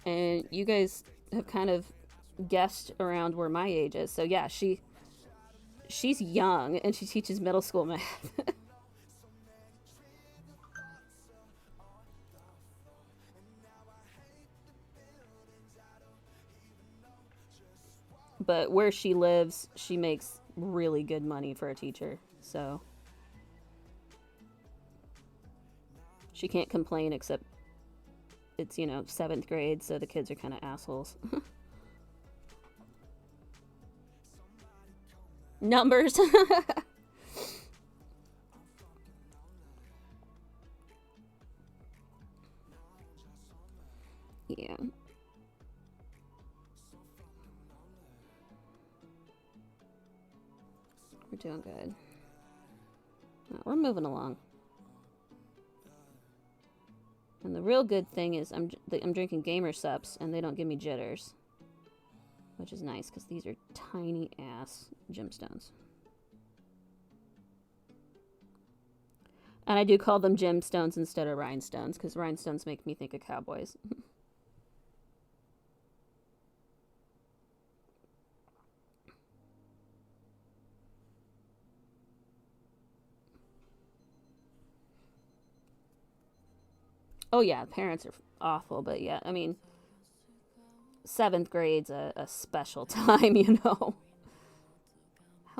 Speaker 2: and you guys have kind of guessed around where my age is. So yeah, she's young and she teaches middle school math. But where she lives, she makes really good money for a teacher, so she can't complain, except it's, 7th grade, so the kids are kind of assholes. Numbers. Yeah. We're doing good. We're moving along. And the real good thing is I'm drinking gamer sups and they don't give me jitters. Which is nice, because these are tiny ass gemstones. And I do call them gemstones instead of rhinestones, because rhinestones make me think of cowboys. Oh yeah, parents are awful, but yeah, I mean, 7th grade's a special time, How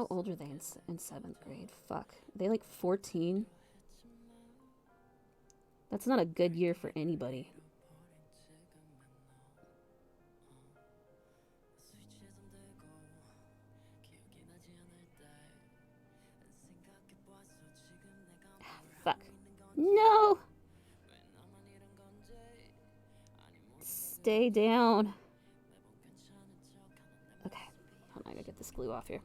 Speaker 2: old are they in 7th grade? Fuck. Are they like 14? That's not a good year for anybody. Fuck. No! Stay down. Okay. Hold on, I gotta get this glue off here.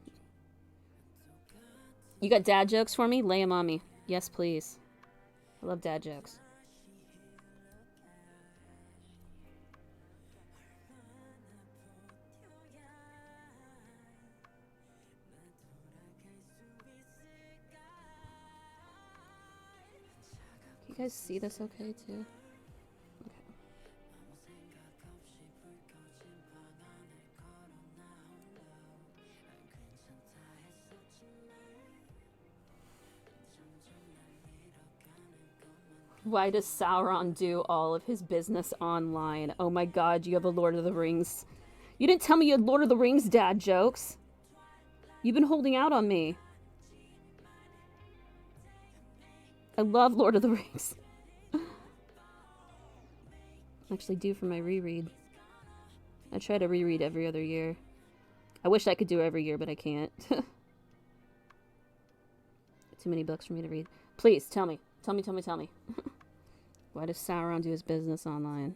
Speaker 2: You got dad jokes for me? Lay them on me. Yes, please. I love dad jokes. You guys see this okay, too? Okay. Why does Sauron do all of his business online? Oh my god, you have a Lord of the Rings. You didn't tell me you had Lord of the Rings dad jokes. You've been holding out on me. I love Lord of the Rings. Actually due for my reread. I try to reread every other year. I wish I could do every year, but I can't. Too many books for me to read. Please, tell me. Tell me. Why does Sauron do his business online?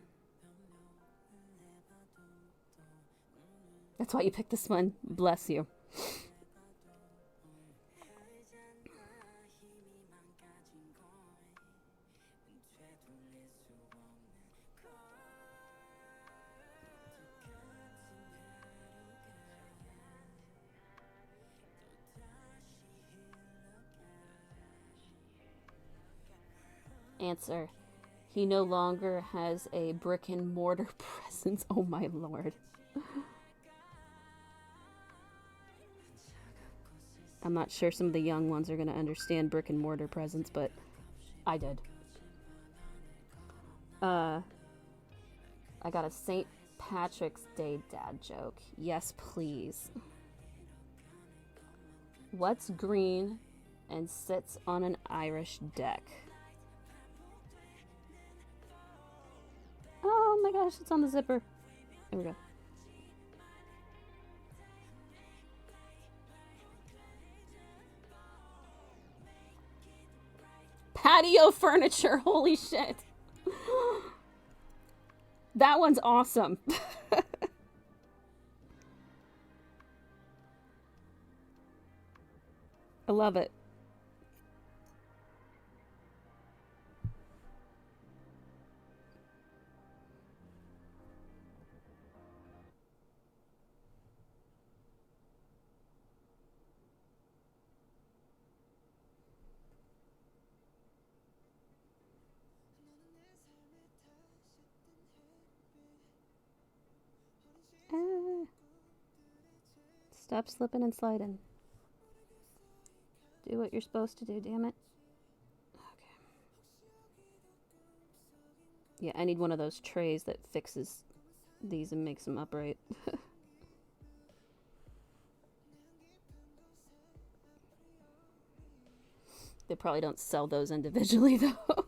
Speaker 2: That's why you picked this one. Bless you. Answer. He no longer has a brick and mortar presence. Oh my lord. I'm not sure some of the young ones are going to understand brick and mortar presence, but I did. I got a St. Patrick's Day dad joke. Yes, please. What's green and sits on an Irish deck? Oh my gosh, it's on the zipper. There we go. Patio furniture, holy shit. That one's awesome. I love it. Stop slipping and sliding. Do what you're supposed to do, damn it. Okay. Yeah, I need one of those trays that fixes these and makes them upright. They probably don't sell those individually, though.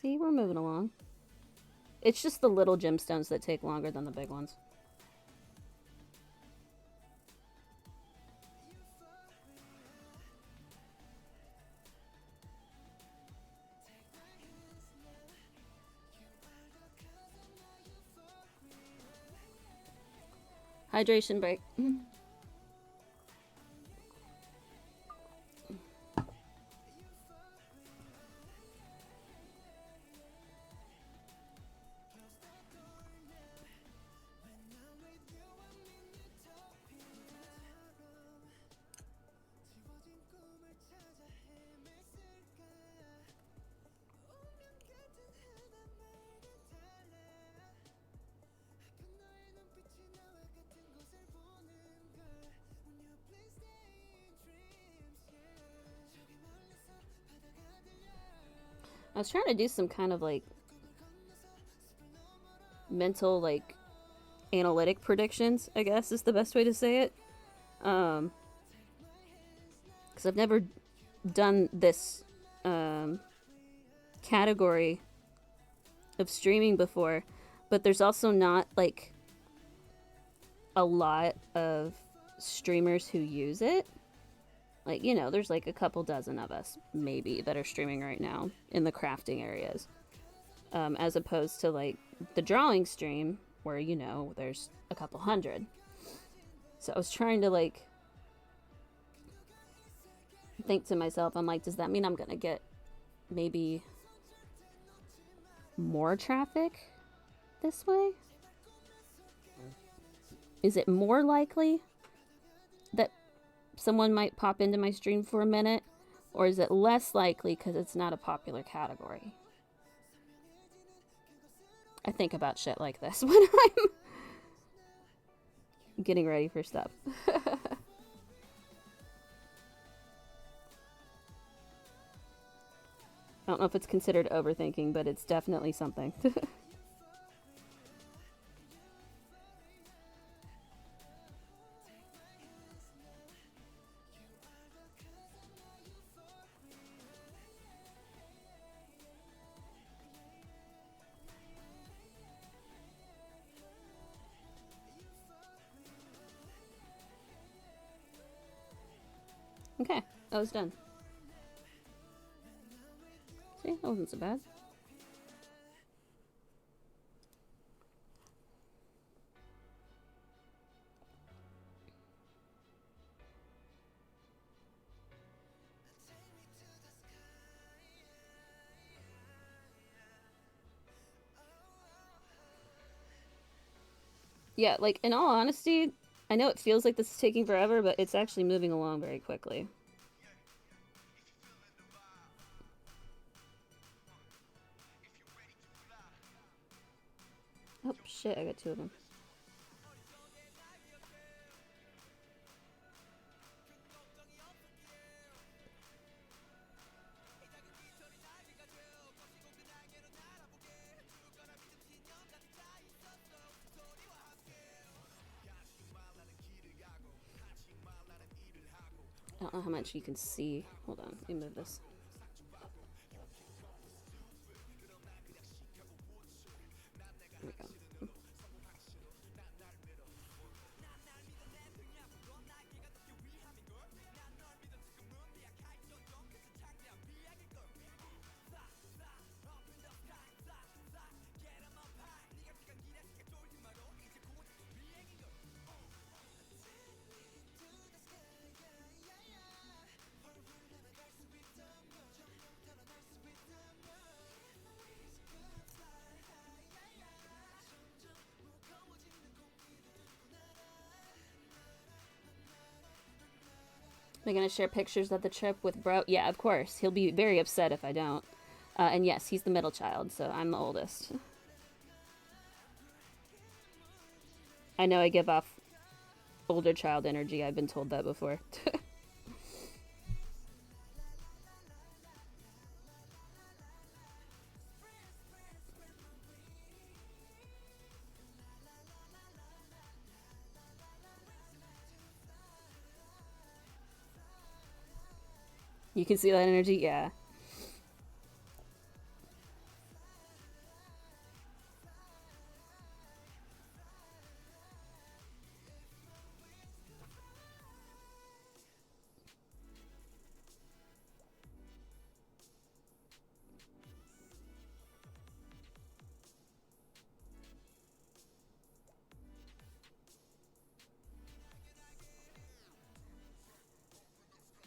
Speaker 2: See, we're moving along. It's just the little gemstones that take longer than the big ones. Hydration break. I was trying to do some kind of like mental like analytic predictions, I guess is the best way to say it. Because I've never done this category of streaming before, but there's also not like a lot of streamers who use it. Like, you know, there's like a couple dozen of us maybe that are streaming right now in the crafting areas, as opposed to like the drawing stream where, you know, there's a couple hundred. So I was trying to like think to myself, I'm like, does that mean I'm gonna get maybe more traffic this way? Is it more likely that someone might pop into my stream for a minute, or is it less likely because it's not a popular category? I think about shit like this when I'm getting ready for stuff. I don't know if it's considered overthinking, but it's definitely something. Okay, that was done. See, that wasn't so bad. Yeah, like, in all honesty, I know it feels like this is taking forever, but it's actually moving along very quickly. Oh, shit, I got two of them. I don't know how much you can see. Hold on, let me move this. There we go. Am I gonna share pictures of the trip with bro? Yeah, of course. He'll be very upset if I don't. And yes, he's the middle child, so I'm the oldest. I know I give off older child energy. I've been told that before. You can see that energy? Yeah.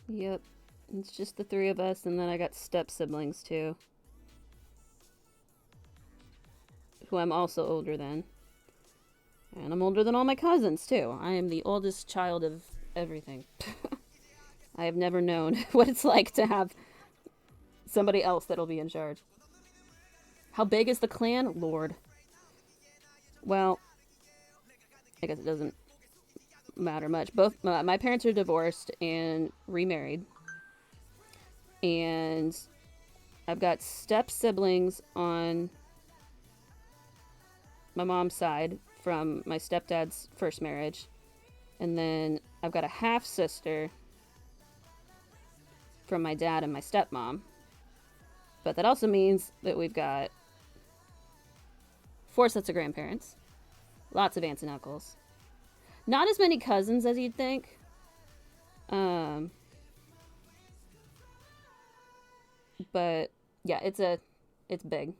Speaker 2: Yep. It's just the three of us, and then I got step siblings too. Who I'm also older than. And I'm older than all my cousins too. I am the oldest child of everything. I have never known what it's like to have somebody else that'll be in charge. How big is the clan? Lord. Well, I guess it doesn't matter much. Both my parents are divorced and remarried. And I've got step siblings on my mom's side from my stepdad's first marriage. And then I've got a half sister from my dad and my stepmom. But that also means that we've got 4 sets of grandparents, lots of aunts and uncles. Not as many cousins as you'd think. But yeah, it's big.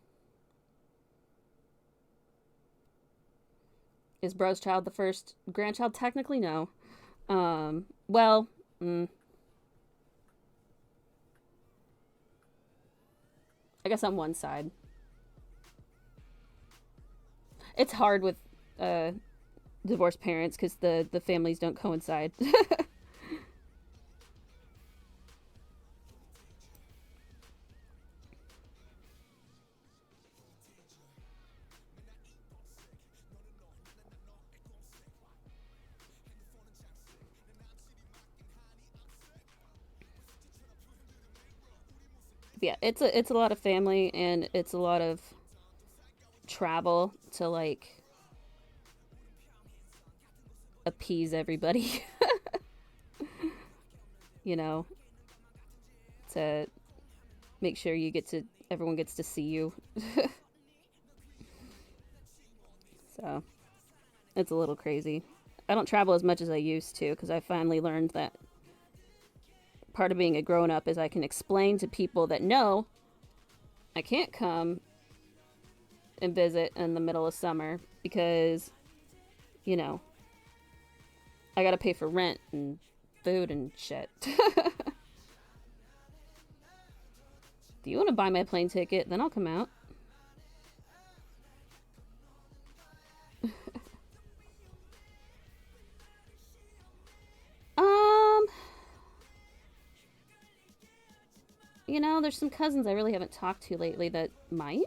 Speaker 2: Is Bro's child the first grandchild? Technically, no. Well, I guess on one side. It's hard with divorced parents because the families don't coincide. Yeah, it's a lot of family and it's a lot of travel to like appease everybody. You know, to make sure everyone gets to see you. So, it's a little crazy. I don't travel as much as I used to because I finally learned that part of being a grown-up is I can explain to people that no, I can't come and visit in the middle of summer because, you know, I gotta pay for rent and food and shit. Do you want to buy my plane ticket? Then I'll come out. You know, there's some cousins I really haven't talked to lately that might.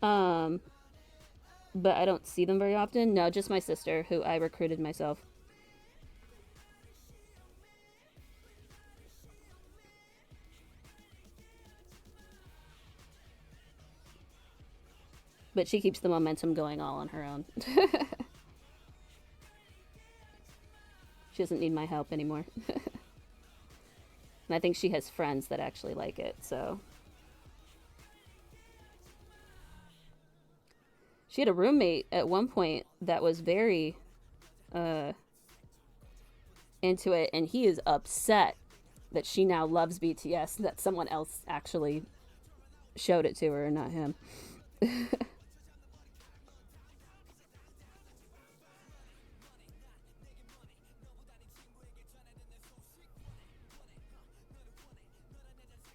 Speaker 2: But I don't see them very often. No, just my sister, who I recruited myself. But she keeps the momentum going all on her own. She doesn't need my help anymore. And I think she has friends that actually like it, so. She had a roommate at one point that was very into it, and he is upset that she now loves BTS, that someone else actually showed it to her and not him.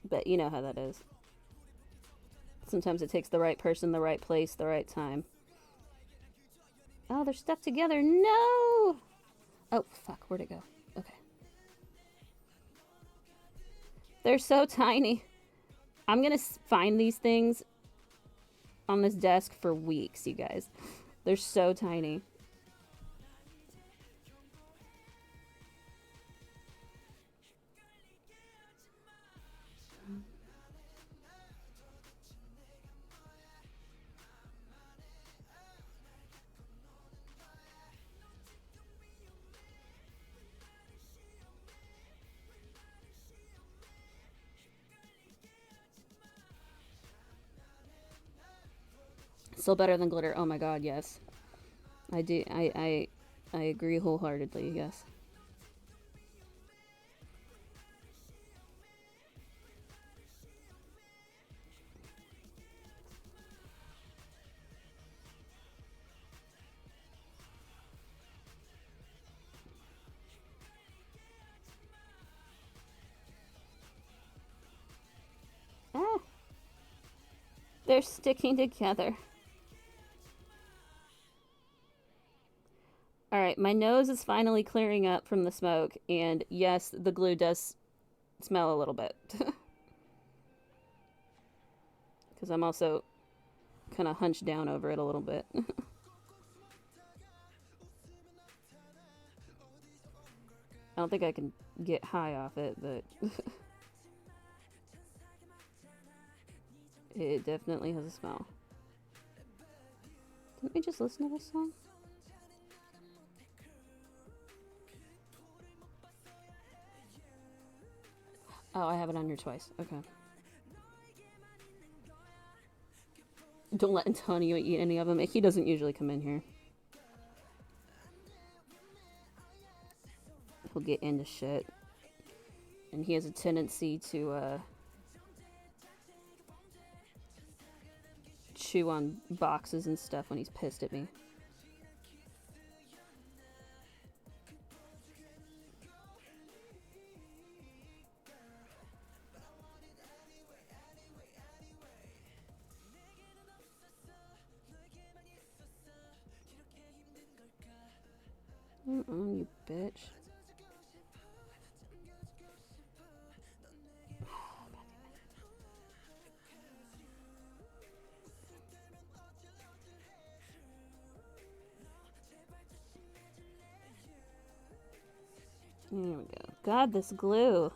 Speaker 2: But you know how that is. Sometimes it takes the right person, the right place, the right time. Oh, they're stuck together. No! Oh, fuck. Where'd it go? Okay. They're so tiny. I'm gonna find these things on this desk for weeks, you guys. They're so tiny. Still better than glitter. Oh my god, yes. I do. I agree wholeheartedly, yes. Ah! They're sticking together. Alright, my nose is finally clearing up from the smoke, and yes, the glue does smell a little bit. Because I'm also kind of hunched down over it a little bit. I don't think I can get high off it, but... It definitely has a smell. Didn't we just listen to this song? Oh, I have it on here twice. Okay. Don't let Antonio eat any of them. He doesn't usually come in here. He'll get into shit. And he has a tendency to, chew on boxes and stuff when he's pissed at me. You bitch. There we go. God, this glue.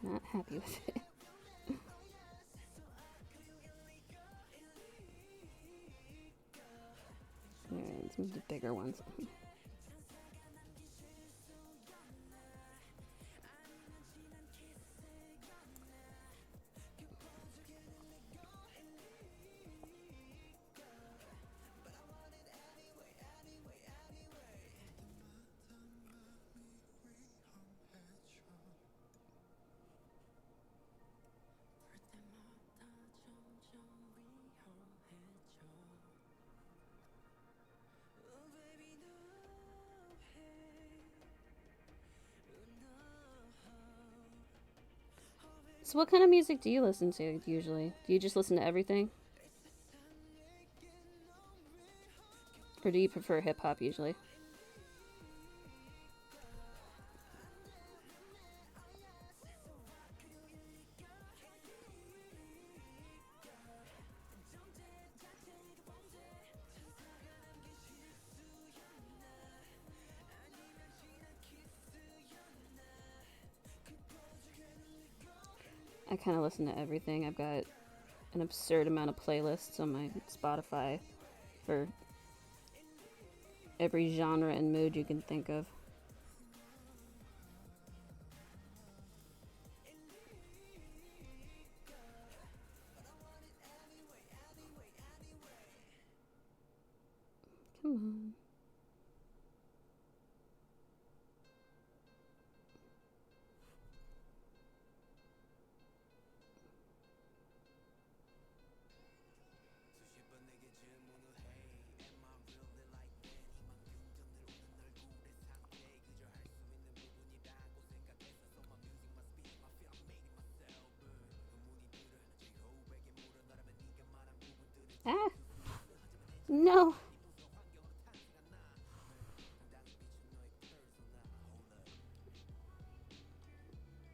Speaker 2: Not happy with it. Alright, let's move to bigger ones. So what kind of music do you listen to usually? Do you just listen to everything? Or do you prefer hip-hop usually? I kind of listen to everything. I've got an absurd amount of playlists on my Spotify for every genre and mood you can think of. Come on. Ah! No!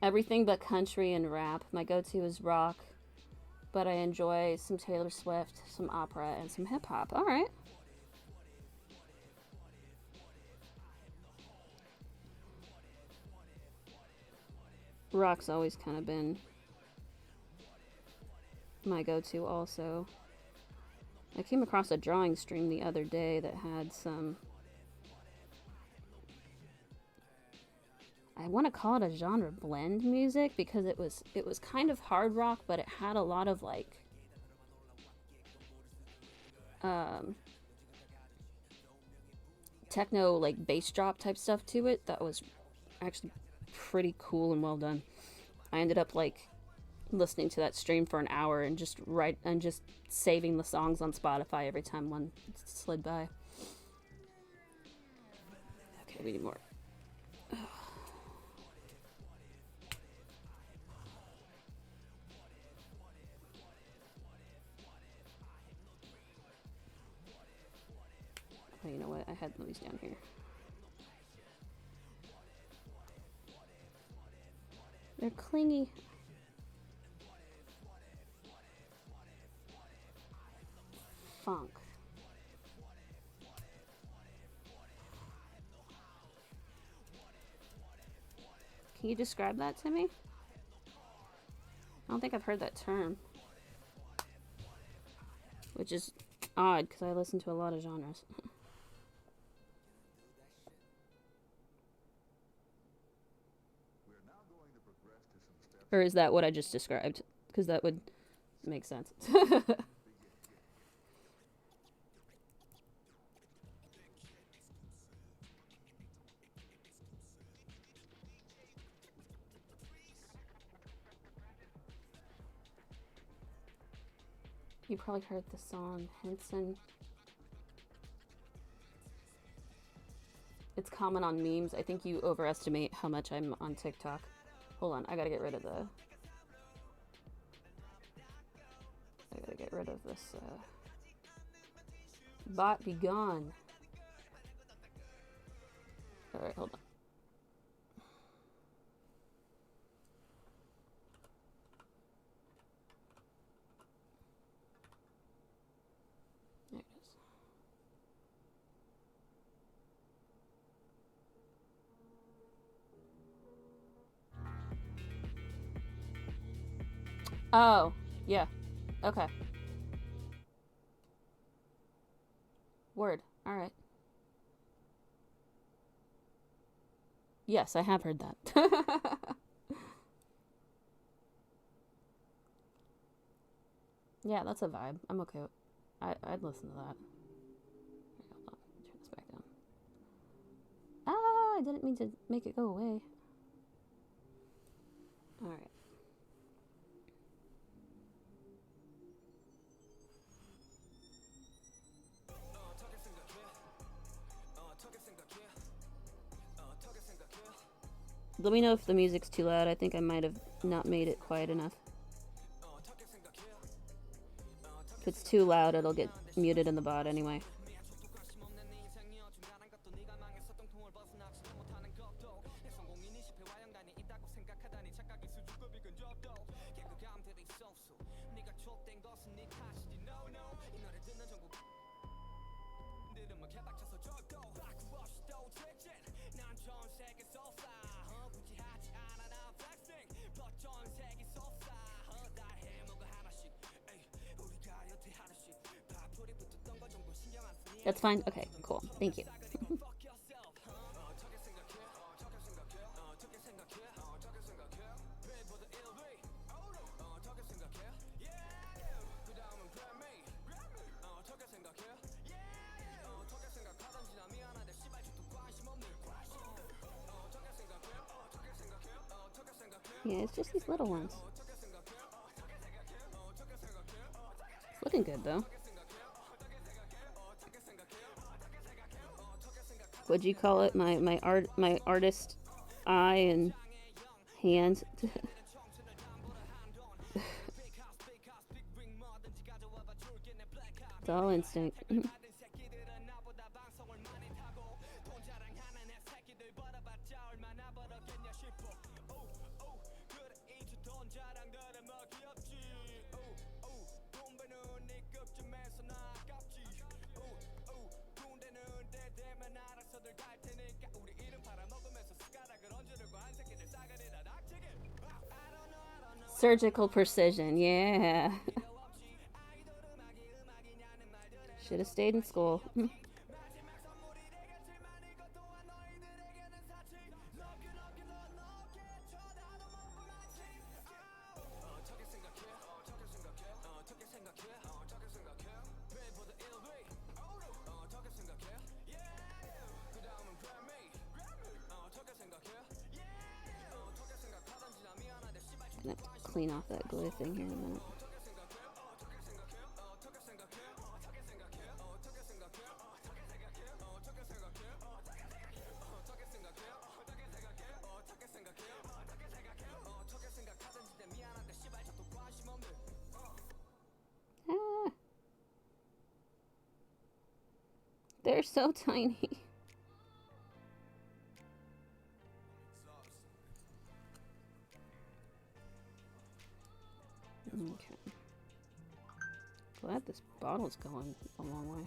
Speaker 2: Everything but country and rap. My go-to is rock, but I enjoy some Taylor Swift, some opera, and some hip-hop. Alright. Rock's always kind of been my go-to also. I came across a drawing stream the other day that had some... I want to call it a genre blend music because it was kind of hard rock, but it had a lot of like techno, like bass drop type stuff to it. That was actually pretty cool and well done. I ended up like listening to that stream for an hour and just saving the songs on Spotify every time one slid by. Okay, we need more. Oh, you know what? I had these down here. They're clingy. Funk. Can you describe that to me? I don't think I've heard that term. Which is odd, because I listen to a lot of genres. Or is that what I just described? Because that would make sense. You probably heard the song Henson. It's common on memes. I think you overestimate how much I'm on TikTok. Hold on, I gotta get rid of this, bot be gone. Alright, hold on. There it is. Oh, yeah. Okay. Word. Alright. Yes, I have heard that. Yeah, that's a vibe. I'm okay with I'd listen to that. Hold on. Turn this back down. Ah, I didn't mean to make it go away. Alright. Let me know if the music's too loud. I think I might have not made it quiet enough. If it's too loud, it'll get muted in the bot anyway. That's fine? Okay, cool. Thank you. Yeah, it's just these little ones. It's looking good, though. What'd you call it? My artist eye and hand. It's all instinct. Surgical precision, yeah. Should have stayed in school. Gonna have to clean off that glue thing here in a minute. Ah. They're so tiny. Okay. Glad this bottle's going a long way.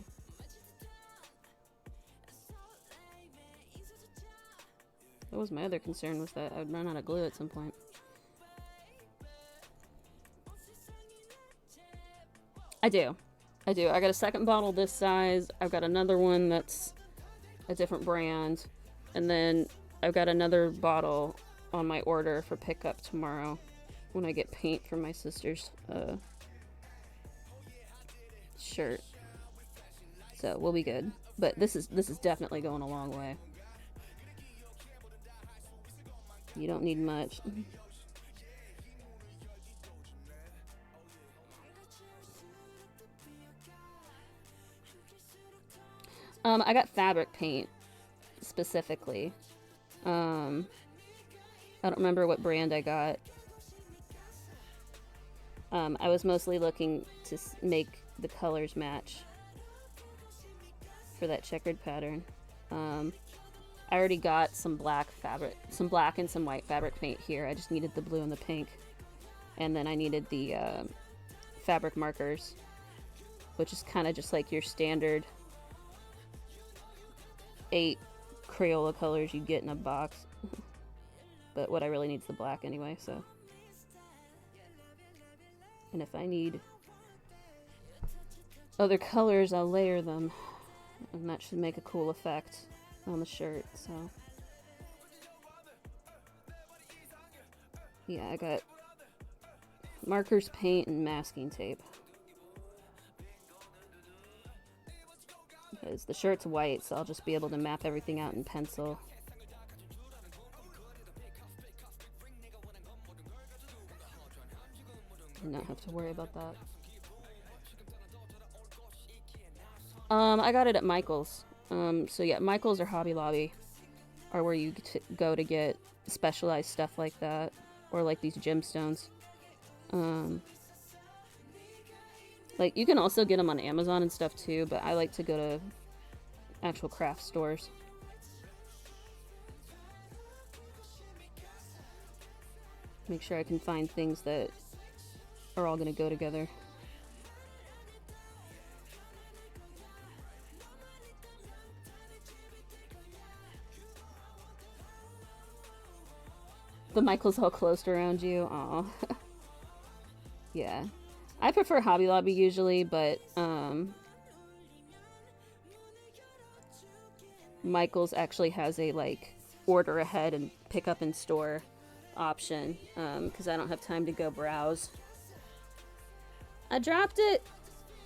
Speaker 2: That was my other concern, was that I would run out of glue at some point. I do. I got a second bottle this size. I've got another one that's a different brand. And then I've got another bottle on my order for pickup tomorrow when I get paint for my sister's shirt. So we'll be good. But this is definitely going a long way. You don't need much. I got fabric paint specifically. I don't remember what brand I got. I was mostly looking to make the colors match for that checkered pattern. I already got some black and some white fabric paint here. I just needed the blue and the pink. And then I needed the fabric markers, which is kind of just like your standard 8 Crayola colors you get in a box. But what I really need is the black anyway, so. And if I need other colors, I'll layer them. And that should make a cool effect on the shirt, so. Yeah, I got markers, paint, and masking tape. Because the shirt's white, so I'll just be able to map everything out in pencil. And not have to worry about that. I got it at Michael's. So yeah, Michael's or Hobby Lobby are where you go to get specialized stuff like that. Or like these gemstones. Like, you can also get them on Amazon and stuff too, but I like to go to actual craft stores. Make sure I can find things that are all going to go together. The Michael's all closed around you. Aw. Yeah. I prefer Hobby Lobby usually, but Michael's actually has a like order ahead and pick up in store option, because I don't have time to go browse. I dropped it!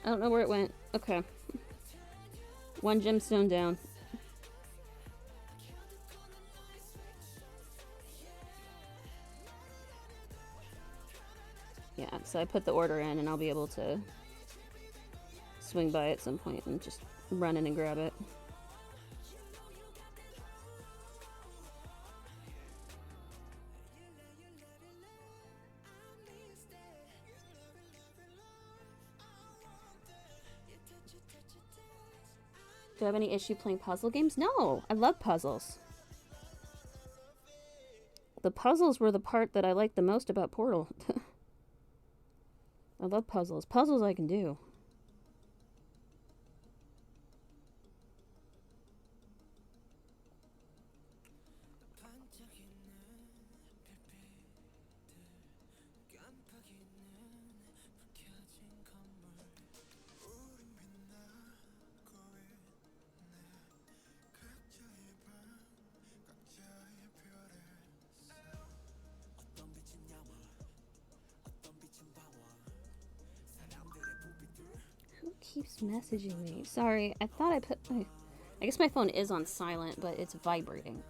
Speaker 2: I don't know where it went. Okay. One gemstone down. Yeah, so I put the order in and I'll be able to swing by at some point and just run in and grab it. Do I have any issue playing puzzle games? No! I love puzzles. The puzzles were the part that I liked the most about Portal. I love puzzles. Puzzles I can do. Keeps messaging me. Sorry, I thought I put my... I guess my phone is on silent, but it's vibrating.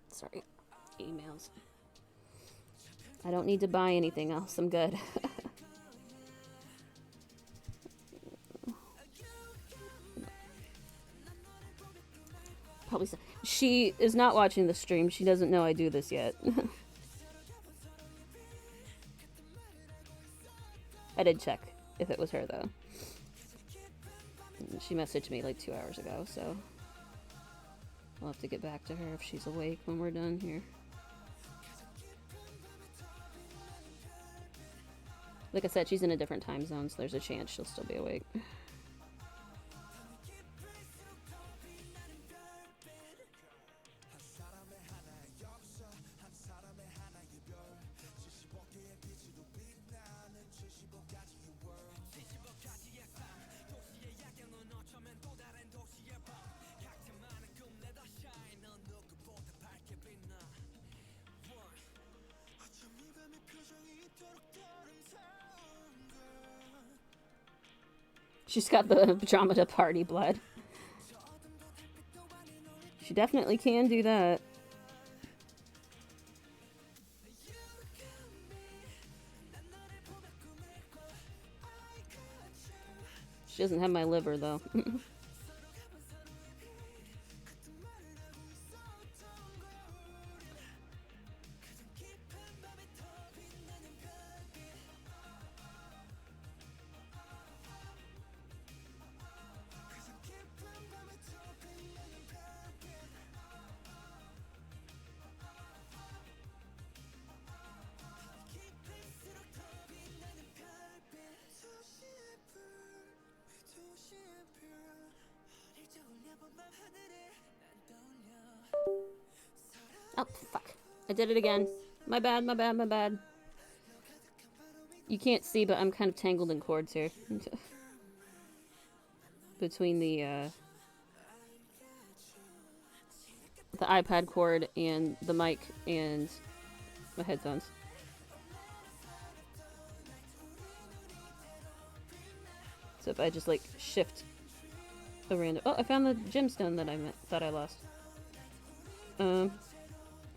Speaker 2: Sorry. Emails. I don't need to buy anything else. I'm good. Probably so. She is not watching the stream. She doesn't know I do this yet. I did check if it was her, though. She messaged me like 2 hours ago, so I'll have to get back to her if she's awake when we're done here. Like I said, she's in a different time zone, so there's a chance she'll still be awake. She's got the pajama party blood. She definitely can do that. She doesn't have my liver, though. Oh, fuck. I did it again. My bad, my bad, my bad. You can't see, but I'm kind of tangled in cords here. Between the iPad cord and the mic and my headphones. So if I just, like, shift a random... Oh, I found the gemstone that I thought I lost.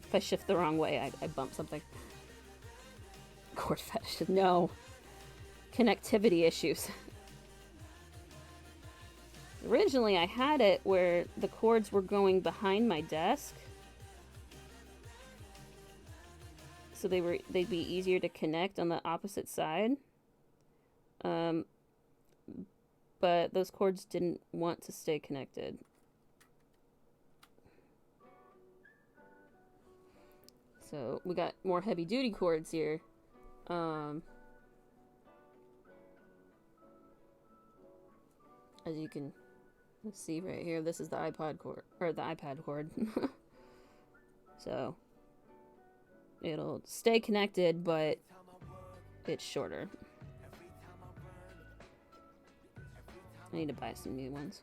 Speaker 2: If I shift the wrong way, I bump something. Cord fetish. No. Connectivity issues. Originally, I had it where the cords were going behind my desk. So they'd be easier to connect on the opposite side. But those cords didn't want to stay connected. So we got more heavy duty cords here. As you can see right here, this is the iPod cord, or the iPad cord. So it'll stay connected, but it's shorter. I need to buy some new ones.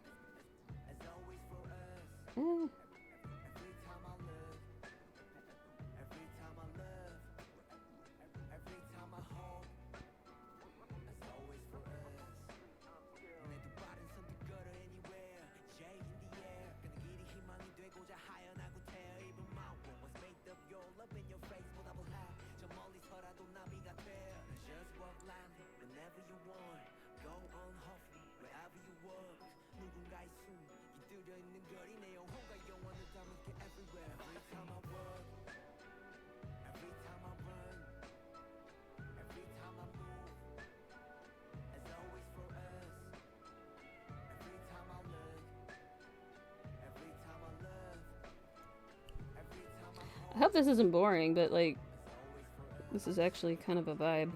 Speaker 2: I hope this isn't boring, but, like, this is actually kind of a vibe.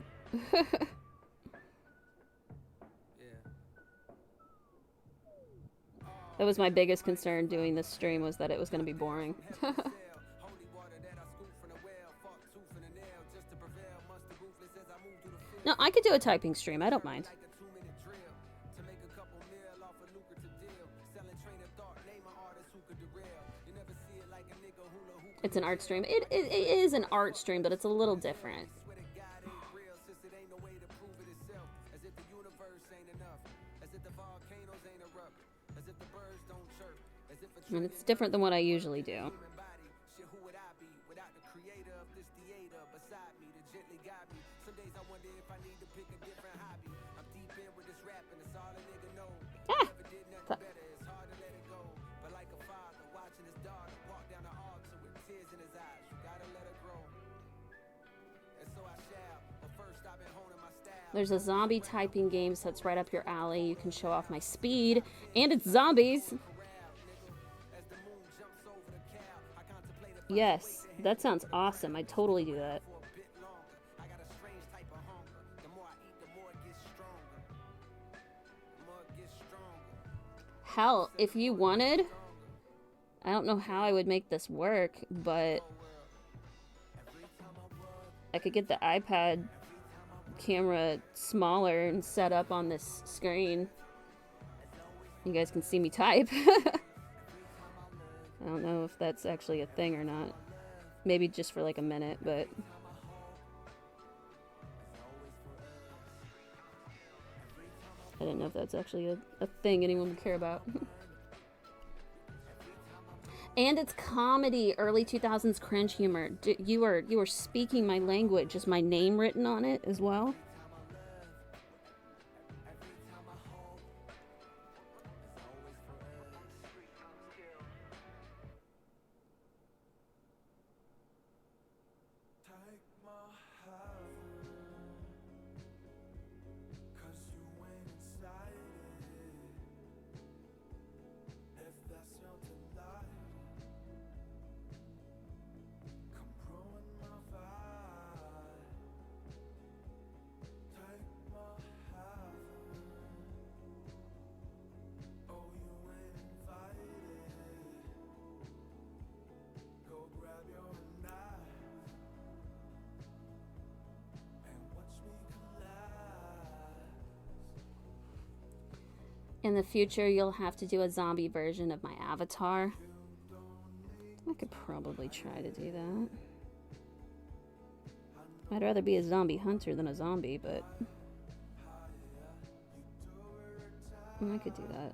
Speaker 2: That was my biggest concern doing this stream, was that it was going to be boring. No, I could do a typing stream. I don't mind. It's an art stream. It is an art stream, but it's a little different. I mean, it's different than what I usually do. Ah! There's a zombie typing game that's right up your alley. You can show off my speed, and it's zombies. Yes, that sounds awesome. I'd totally do that. Hell, if you wanted, I don't know how I would make this work, but I could get the iPad camera smaller and set up on this screen. You guys can see me type. I don't know if that's actually a thing or not. Maybe just for like a minute, but... I didn't know if that's actually a thing anyone would care about. And it's comedy, early 2000s cringe humor. You are speaking my language. Is my name written on it as well? In the future, you'll have to do a zombie version of my avatar. I could probably try to do that. I'd rather be a zombie hunter than a zombie, but... I could do that.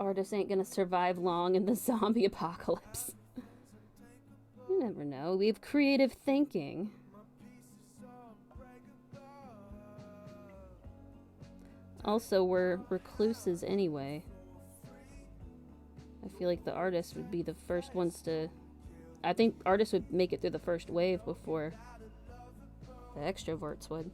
Speaker 2: Artists ain't gonna survive long in the zombie apocalypse. You never know. We have creative thinking. Also, we're recluses anyway. I feel like the artists would be the first ones to... I think artists would make it through the first wave before the extroverts would.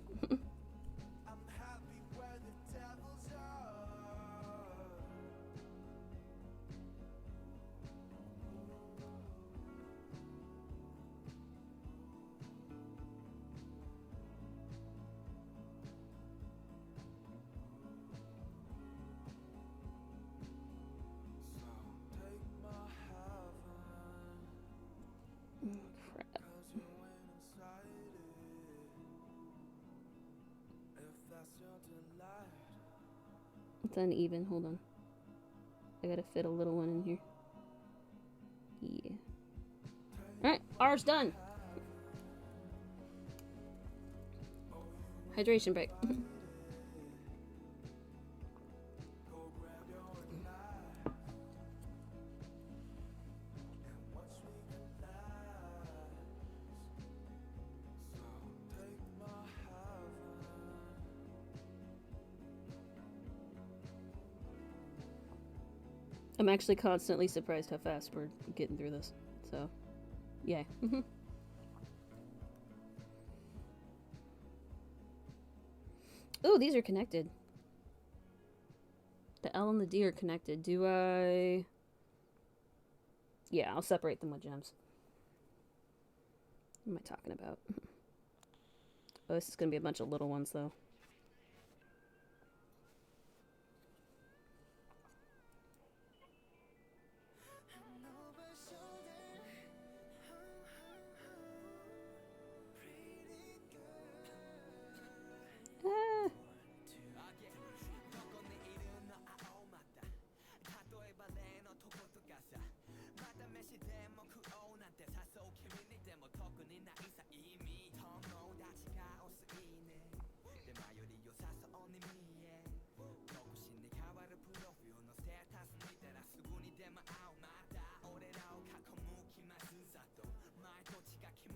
Speaker 2: It's uneven. Hold on. I gotta fit a little one in here. Yeah. Alright, R's done. Hydration break. I'm actually constantly surprised how fast we're getting through this. So, yay. Ooh, these are connected. The L and the D are connected. Do I... Yeah, I'll separate them with gems. What am I talking about? Oh, this is going to be a bunch of little ones, though.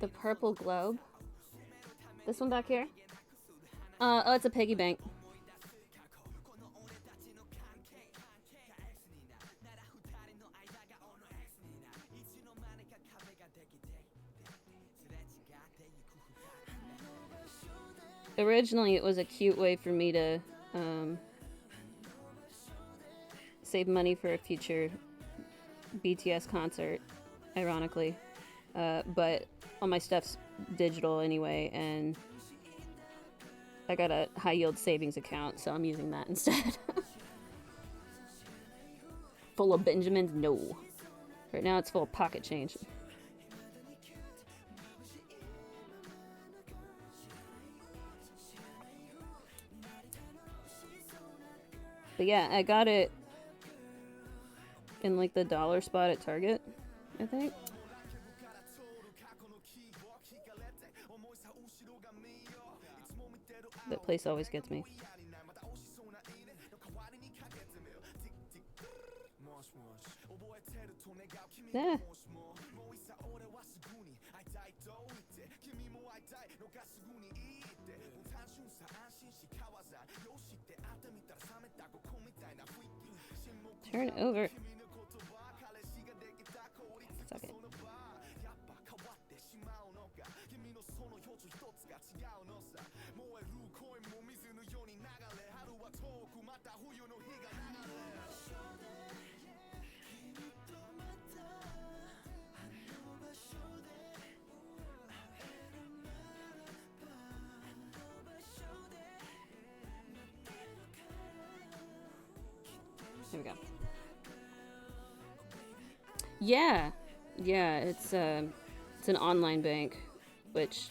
Speaker 2: The purple globe. This one back here? Oh, it's a piggy bank. Originally, it was a cute way for me to save money for a future BTS concert, ironically. But all my stuff's digital anyway, and I got a high yield savings account, so I'm using that instead. Full of Benjamins? No. Right now it's full of pocket change. But yeah, I got it in like the dollar spot at Target, I think. That place always gets me. Yeah. Turn over. Suck it. There we go. Yeah, it's an online bank, which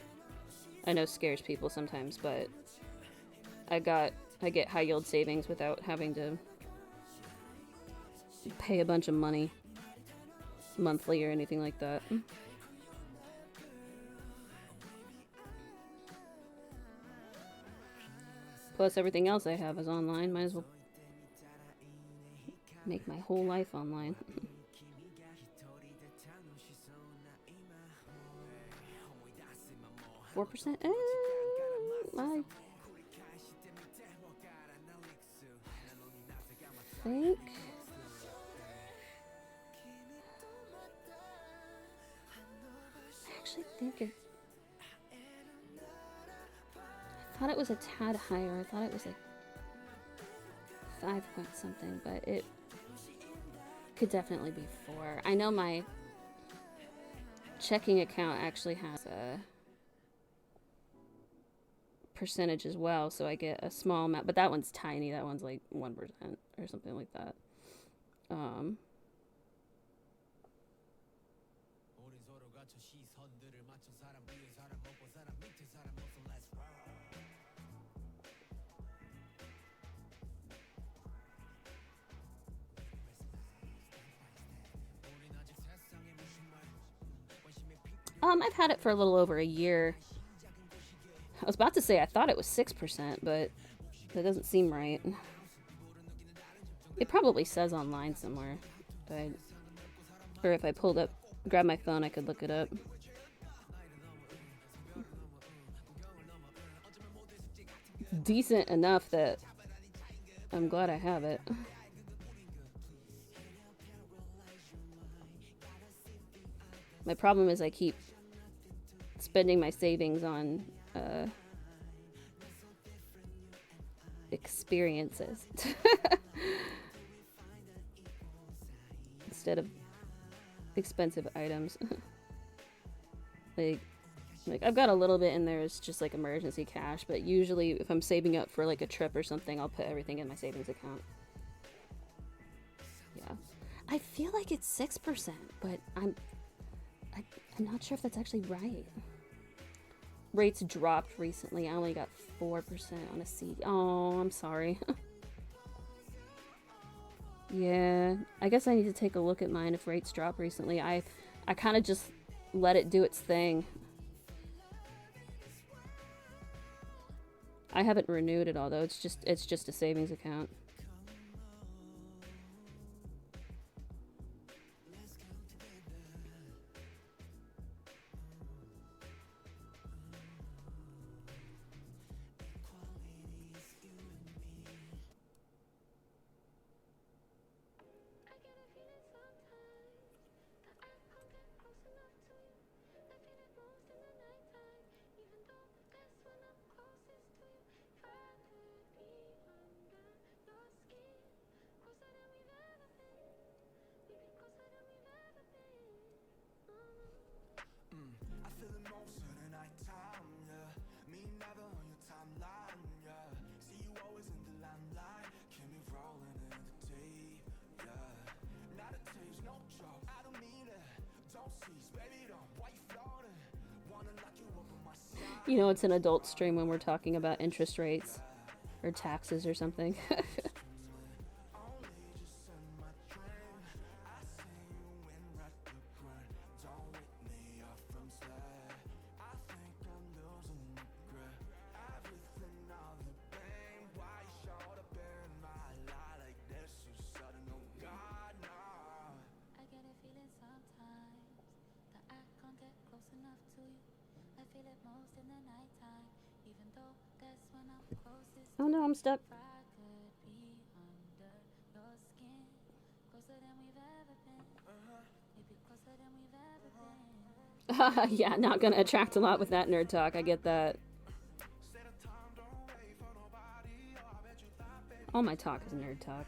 Speaker 2: I know scares people sometimes, but I get high yield savings without having to pay a bunch of money monthly or anything like that. Plus everything else I have is online. Might as well make my whole life online. 4%? I think. I actually think it. I thought it was a tad higher. I thought it was like 5 point something, but it could definitely be 4. I know my checking account actually has a percentage as well, so I get a small amount, but that one's tiny. That one's like 1% or something like that. I've had it for a little over a year. I was about to say I thought it was 6%, but that doesn't seem right. It probably says online somewhere, but or if I grabbed my phone, I could look it up. Decent enough that I'm glad I have it. My problem is I keep spending my savings on experiences instead of expensive items. like I've got a little bit in there as just like emergency cash, but usually if I'm saving up for like a trip or something, I'll put everything in my savings account. Yeah, I feel like it's 6%, but I'm not sure if that's actually right. Rates dropped recently. I only got 4% on a CD. Oh, I'm sorry. Yeah, I guess I need to take a look at mine if rates drop recently. I kind of just let it do its thing. I haven't renewed it all though. It's just a savings account. You know, it's an adult stream when we're talking about interest rates or taxes or something. Oh no, I'm stuck. Yeah, not gonna attract a lot with that nerd talk. I get that. All my talk is nerd talk.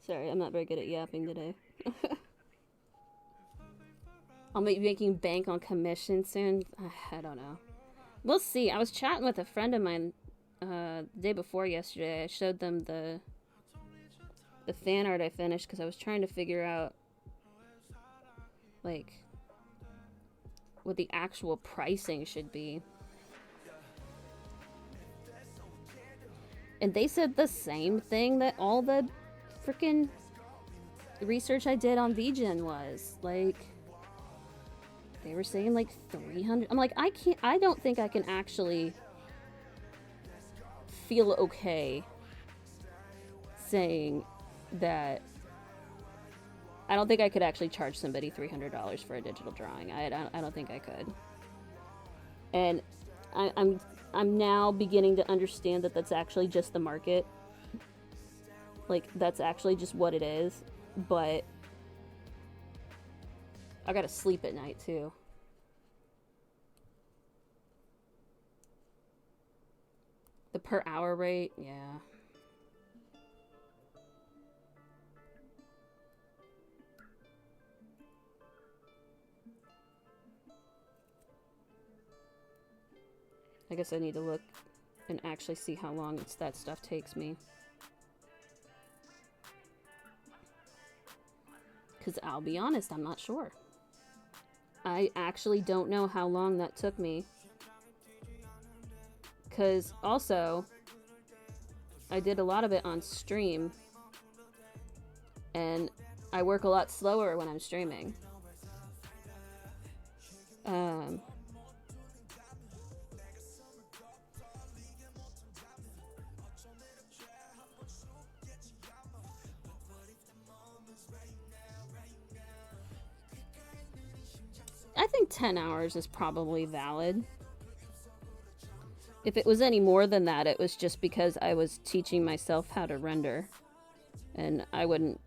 Speaker 2: Sorry, I'm not very good at yapping today. I'll be making bank on commission soon. I don't know. We'll see. I was chatting with a friend of mine the day before yesterday. I showed them the fan art I finished because I was trying to figure out like what the actual pricing should be. And they said the same thing that all the freaking research I did on VGen was. Like, they were saying like 300. I'm like, I don't think I can actually feel okay saying that. I don't think I could actually charge somebody $300 for a digital drawing. I don't think I could. And I'm now beginning to understand that that's actually just the market. Like, that's actually just what it is. But I gotta sleep at night, too. The per hour rate, yeah. I guess I need to look and actually see how long that stuff takes me. Because I'll be honest, I'm not sure. I actually don't know how long that took me. Because also, I did a lot of it on stream. And I work a lot slower when I'm streaming. I think 10 hours is probably valid. If it was any more than that, it was just because I was teaching myself how to render. And I wouldn't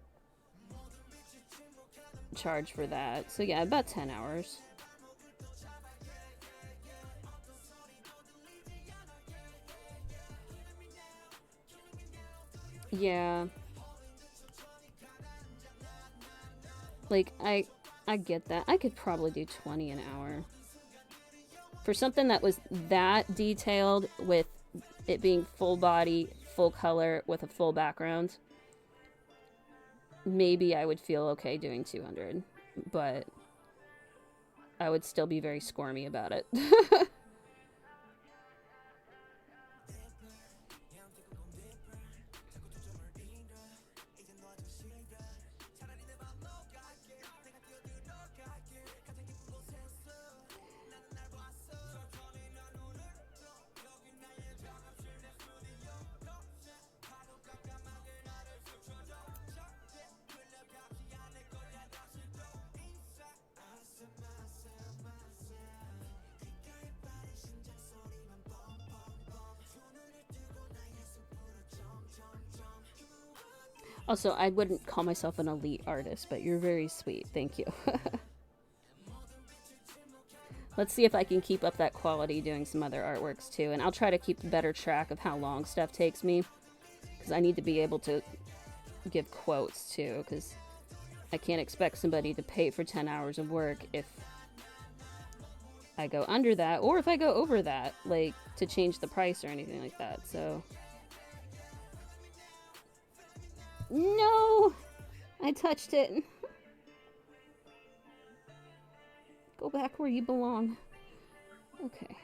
Speaker 2: charge for that. So yeah, about 10 hours. Yeah. Like, I get that. I could probably do 20 an hour. For something that was that detailed, with it being full body, full color, with a full background, maybe I would feel okay doing 200. But I would still be very squirmy about it. Also, I wouldn't call myself an elite artist, but you're very sweet. Thank you. Let's see if I can keep up that quality doing some other artworks too. And I'll try to keep better track of how long stuff takes me, because I need to be able to give quotes too, because I can't expect somebody to pay for 10 hours of work if I go under that, or if I go over that, like, to change the price or anything like that. So no, I touched it. Go back where you belong. Okay.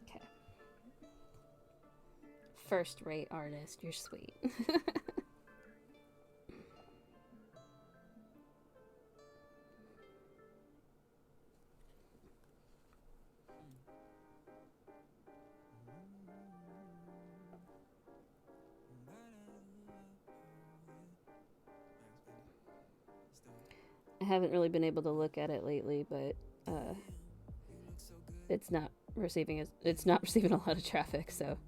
Speaker 2: Okay. First-rate artist, you're sweet. I haven't really been able to look at it lately, but it's not receiving a lot of traffic, so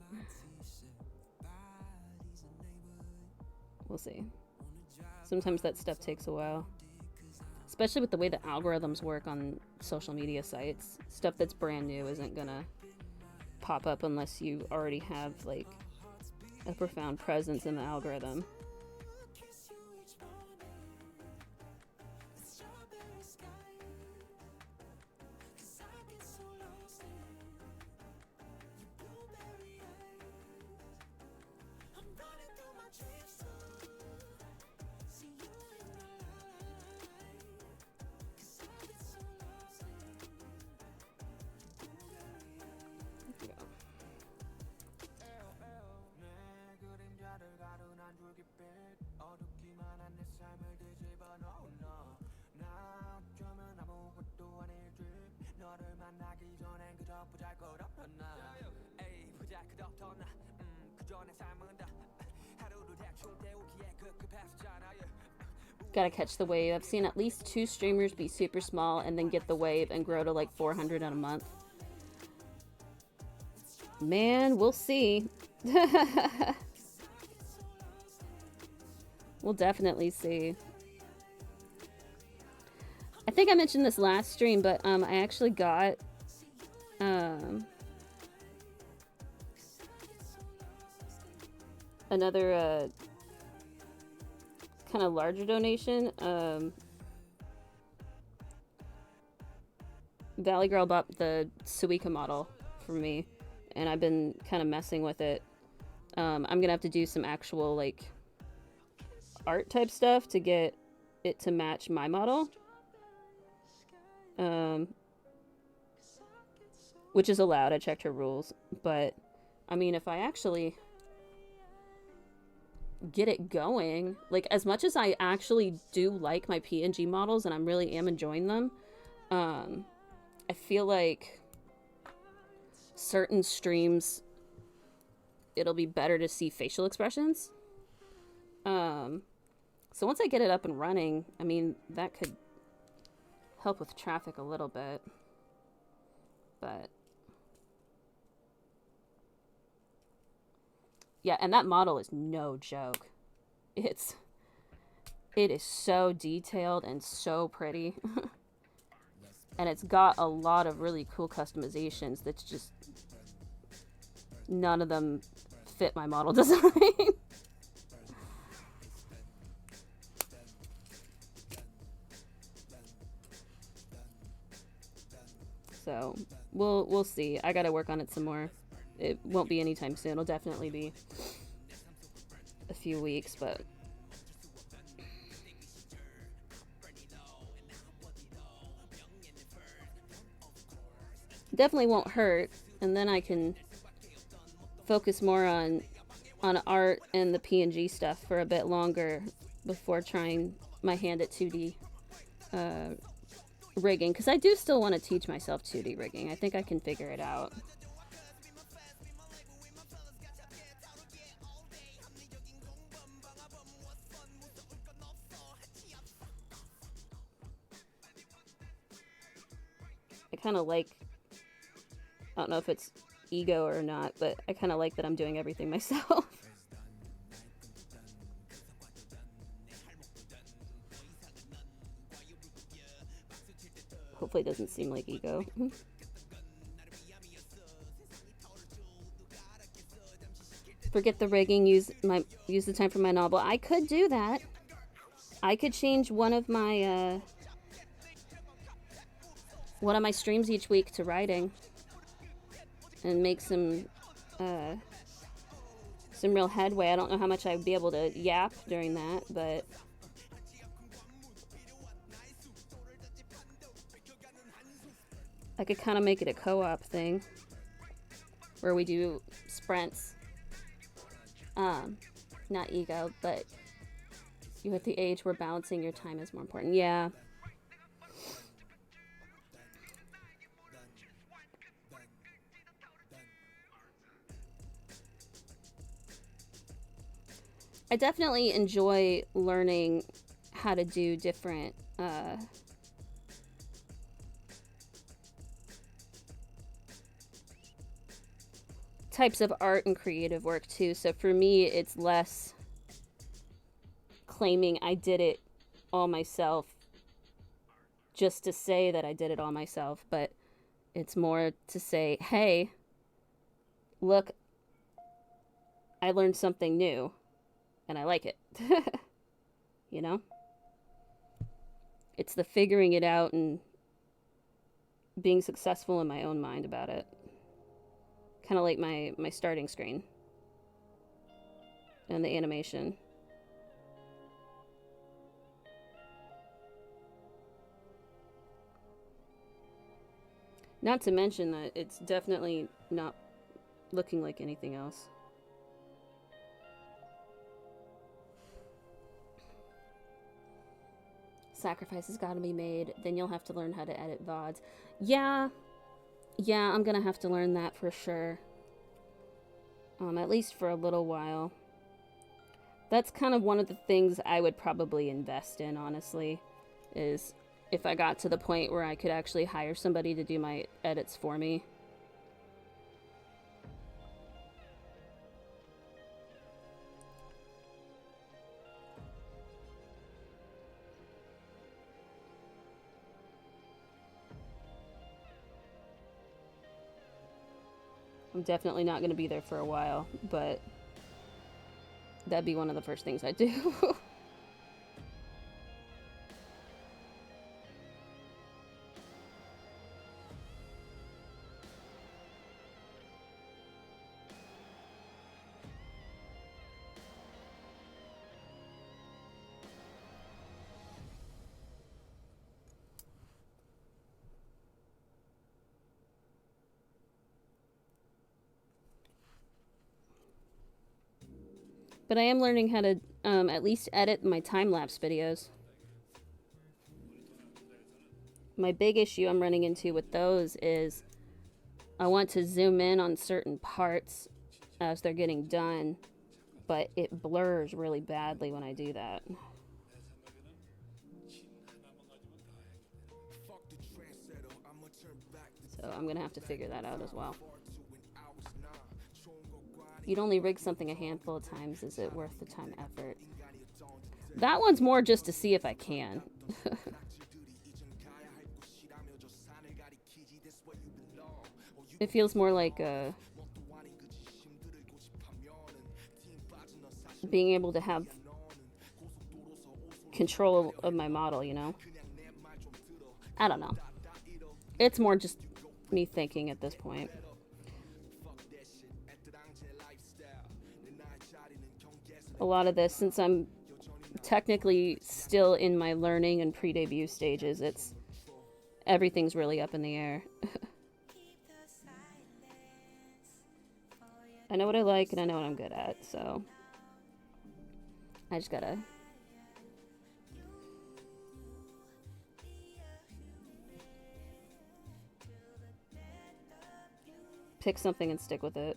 Speaker 2: we'll see. Sometimes that stuff takes a while, especially with the way the algorithms work on social media sites. Stuff that's brand new isn't gonna pop up unless you already have like a profound presence in the algorithm. Gotta catch the wave. I've seen at least 2 streamers be super small and then get the wave and grow to like 400 in a month. Man, we'll see. We'll definitely see. I think I mentioned this last stream, but I actually got another kind of larger donation. Valley Girl bought the Suica model for me, and I've been kind of messing with it. I'm gonna have to do some actual like art type stuff to get it to match my model, which is allowed. I checked her rules, but I mean, if I actually get it going, like, as much as I actually do like my PNG models and I really am enjoying them, I feel like certain streams it'll be better to see facial expressions. So once I get it up and running, I mean, that could help with traffic a little bit, but yeah, and that model is no joke. It is so detailed and so pretty. And it's got a lot of really cool customizations that's just none of them fit my model design. So we'll see. I gotta work on it some more. It won't be anytime soon. It'll definitely be a few weeks, but definitely won't hurt. And then I can focus more on art and the PNG stuff for a bit longer before trying my hand at 2D rigging, because I do still want to teach myself 2D rigging. I think I can figure it out. I kind of like I don't know if it's ego or not, but I kind of like that I'm doing everything myself. Hopefully it doesn't seem like ego. Forget the rigging, use the time for my novel. I could do that. I could change one of my streams each week to writing and make some real headway. I don't know how much I would be able to yap during that, but I could kind of make it a co-op thing where we do sprints. Not ego, but you're at the age where balancing your time is more important. Yeah. I definitely enjoy learning how to do different types of art and creative work too. So for me, it's less claiming I did it all myself just to say that I did it all myself, but it's more to say, hey, look, I learned something new and I like it. You know? It's the figuring it out and being successful in my own mind about it. Kind of like my starting screen and the animation. Not to mention that it's definitely not looking like anything else. Sacrifice has got to be made. Then you'll have to learn how to edit VODs. Yeah, I'm gonna have to learn that for sure. At least for a little while. That's kind of one of the things I would probably invest in, honestly, is if I got to the point where I could actually hire somebody to do my edits for me. I'm definitely not going to be there for a while, but that'd be one of the first things I do. But I am learning how to at least edit my time-lapse videos. My big issue I'm running into with those is I want to zoom in on certain parts as they're getting done, but it blurs really badly when I do that. So I'm going to have to figure that out as well. You'd only rig something a handful of times. Is it worth the time effort? That one's more just to see if I can. It feels more like being able to have control of my model, you know? I don't know. It's more just me thinking at this point. A lot of this, since I'm technically still in my learning and pre-debut stages, everything's really up in the air. I know what I like and I know what I'm good at, so I just gotta pick something and stick with it.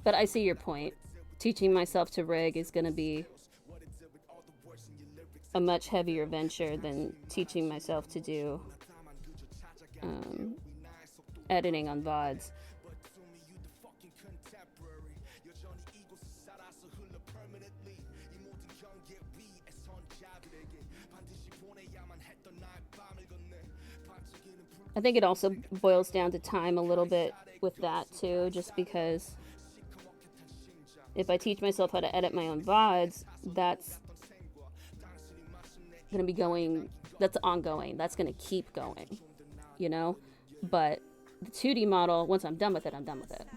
Speaker 2: But I see your point. Teaching myself to rig is going to be a much heavier venture than teaching myself to do editing on VODs. I think it also boils down to time a little bit with that too, just because if I teach myself how to edit my own VODs, that's going to be going, that's ongoing, that's going to keep going, you know? But the 2D model, once I'm done with it, I'm done with it.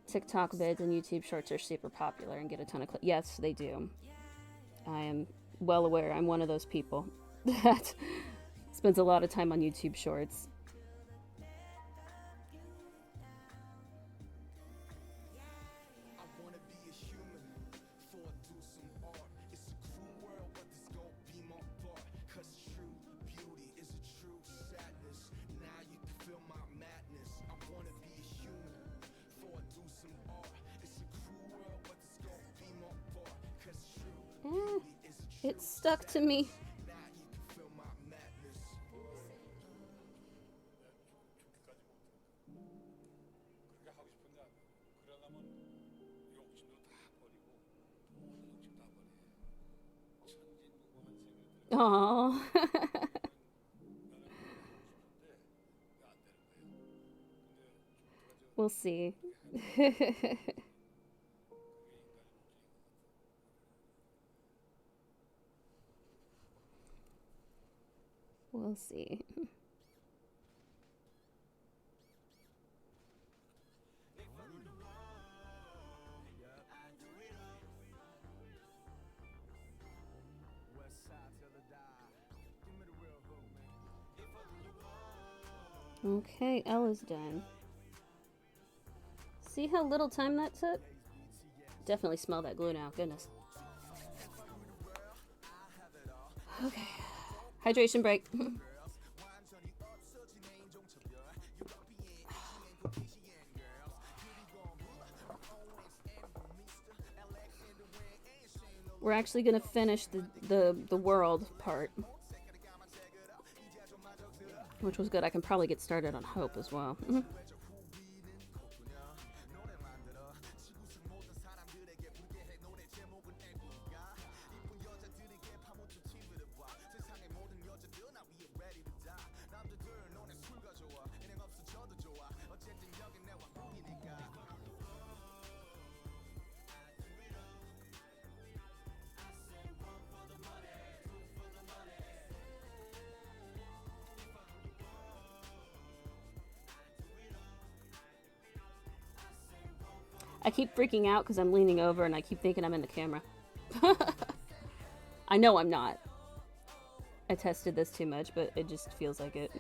Speaker 2: TikTok vids and YouTube shorts are super popular and get a ton of clicks. Yes, they do. I am well aware. I'm one of those people that spends a lot of time on YouTube shorts. It stuck to me. Aww. We'll see. We'll see. Okay, Ella's done. See how little time that took? Definitely smell that glue now, goodness. Okay. Hydration break. We're actually gonna finish the world part, which was good. I can probably get started on Hope as well. I keep freaking out because I'm leaning over and I keep thinking I'm in the camera. I know I'm not. I tested this too much, but it just feels like it.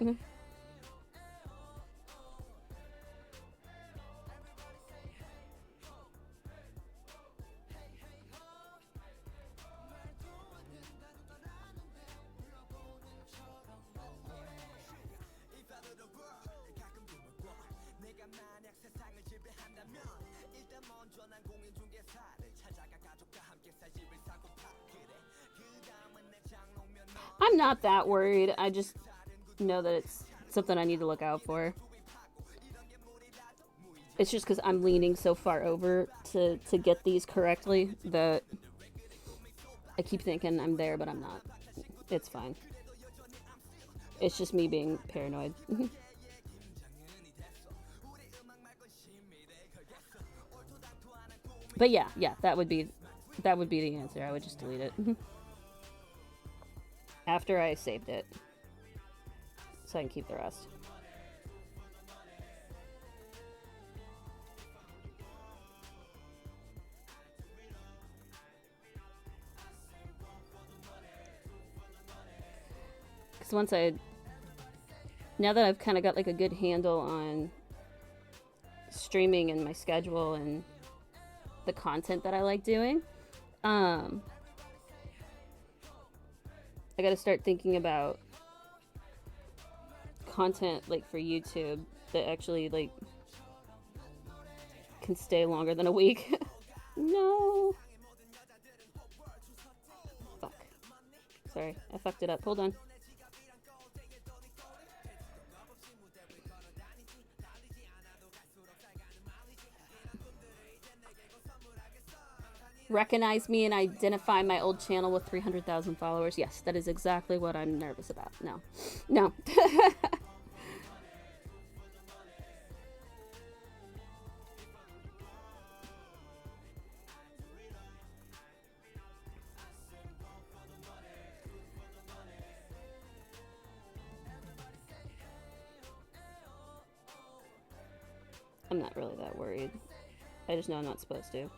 Speaker 2: I'm not that worried. I just know that it's something I need to look out for. It's just because I'm leaning so far over to get these correctly that I keep thinking I'm there, but I'm not. It's fine. It's just me being paranoid. But yeah, that would be the answer. I would just delete it. After I saved it. So I can keep the rest. Because now that I've kind of got like a good handle on streaming and my schedule and the content that I like doing, I gotta start thinking about content, like, for YouTube that actually, like, can stay longer than a week. No! Fuck. Sorry, I fucked it up. Hold on. Recognize me and identify my old channel with 300,000 followers. Yes, that is exactly what I'm nervous about. No. No. I'm not really that worried. I just know I'm not supposed to.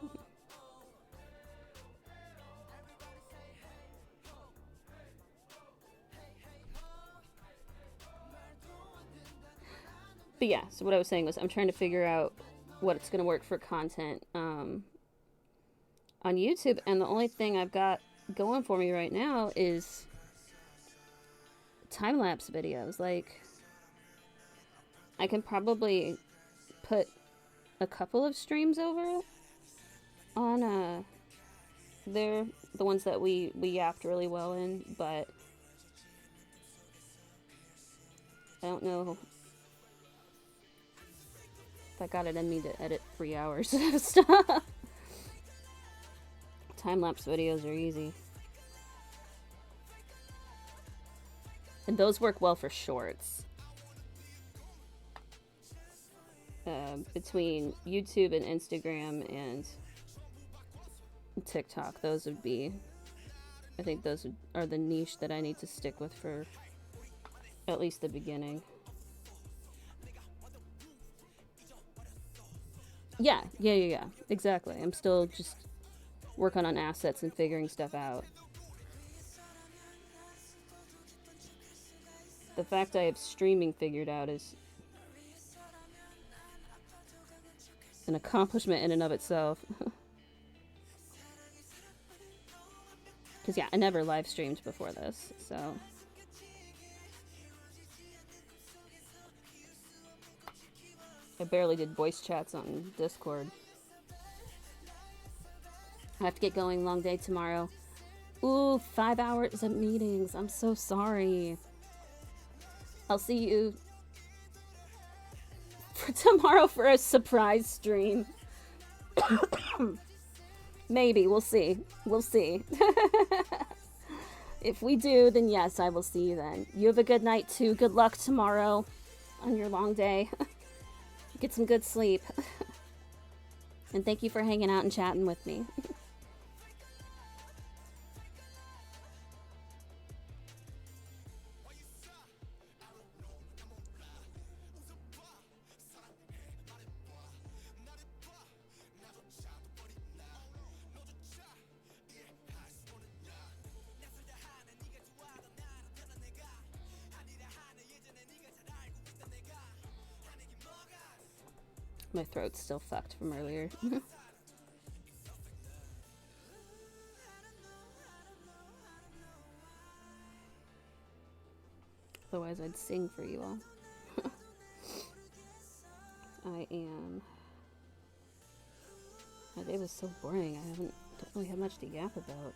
Speaker 2: But yeah, so what I was saying was I'm trying to figure out what's going to work for content on YouTube, and the only thing I've got going for me right now is time-lapse videos. Like, I can probably put a couple of streams over on they're the ones that we yapped really well in, but I don't know if I got it in me to edit 3 hours of stuff. Time-lapse videos are easy. And those work well for shorts. Between YouTube and Instagram and TikTok, those would be, I think those are the niche that I need to stick with for at least the beginning. Yeah, exactly. I'm still just working on assets and figuring stuff out. The fact I have streaming figured out is an accomplishment in and of itself. Because, yeah, I never live streamed before this, so. I barely did voice chats on Discord. I have to get going. Long day tomorrow. Ooh, 5 hours of meetings. I'm so sorry. I'll see you for tomorrow for a surprise stream. Maybe. We'll see. We'll see. If we do, then yes, I will see you then. You have a good night, too. Good luck tomorrow on your long day. Get some good sleep. And thank you for hanging out and chatting with me. My throat's still fucked from earlier. Otherwise, I'd sing for you all. I am. My day was so boring. I don't really have much to yap about.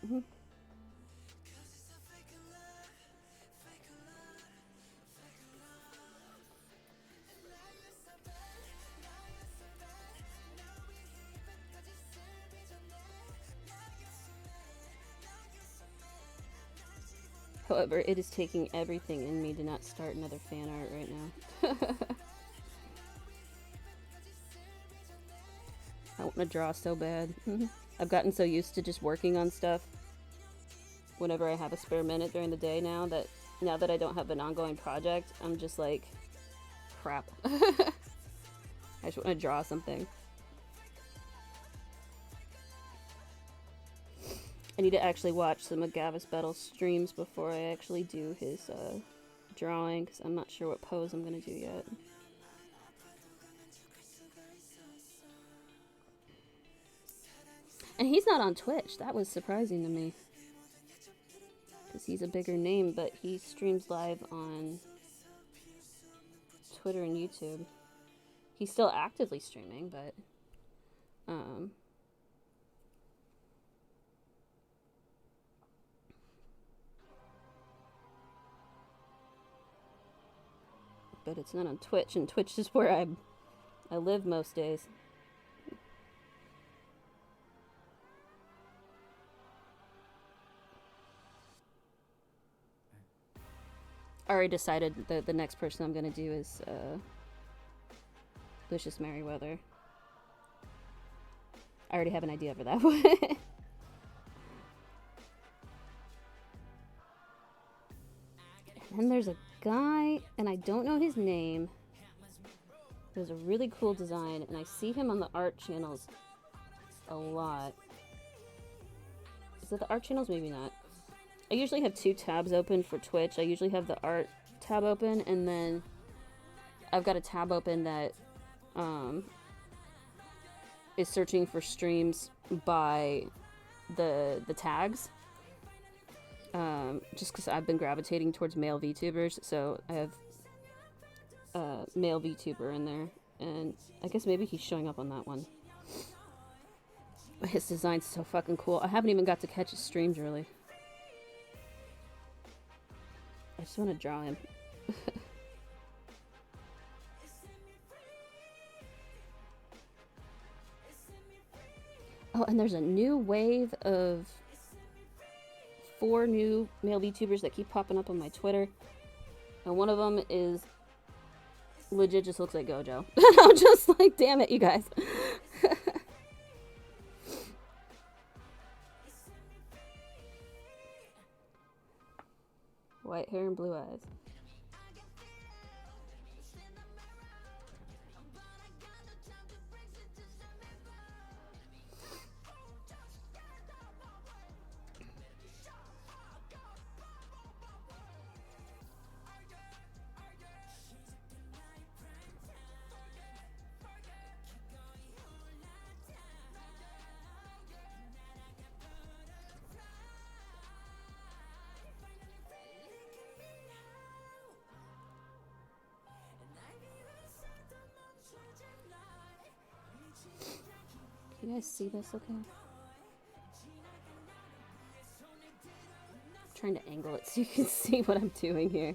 Speaker 2: However, it is taking everything in me to not start another fan art right now. I want to draw so bad. I've gotten so used to just working on stuff whenever I have a spare minute during the day now that I don't have an ongoing project, I'm just like, crap. I just want to draw something. I need to actually watch some of Gavis Battle's streams before I actually do his drawing, because I'm not sure what pose I'm going to do yet. And he's not on Twitch. That was surprising to me. Because he's a bigger name, but he streams live on Twitter and YouTube. He's still actively streaming, but but it's not on Twitch, and Twitch is where I live most days. I already decided that the next person I'm gonna do is Lucius Merriweather. I already have an idea for that one. And then there's a guy, and I don't know his name. There's a really cool design, and I see him on the art channels a lot. Is it the art channels? Maybe not. I usually have 2 tabs open for Twitch. I usually have the art tab open, and then I've got a tab open that is searching for streams by the tags. Just because I've been gravitating towards male VTubers, so I have male VTuber in there, and I guess maybe he's showing up on that one. But his design's so fucking cool. I haven't even got to catch his streams, really. I just want to draw him. Oh, and there's a new wave of 4 new male VTubers that keep popping up on my Twitter. And one of them is legit just looks like Gojo. I'm just like, damn it, you guys. White hair and blue eyes. Can you guys see this okay? I'm trying to angle it so you can see what I'm doing here.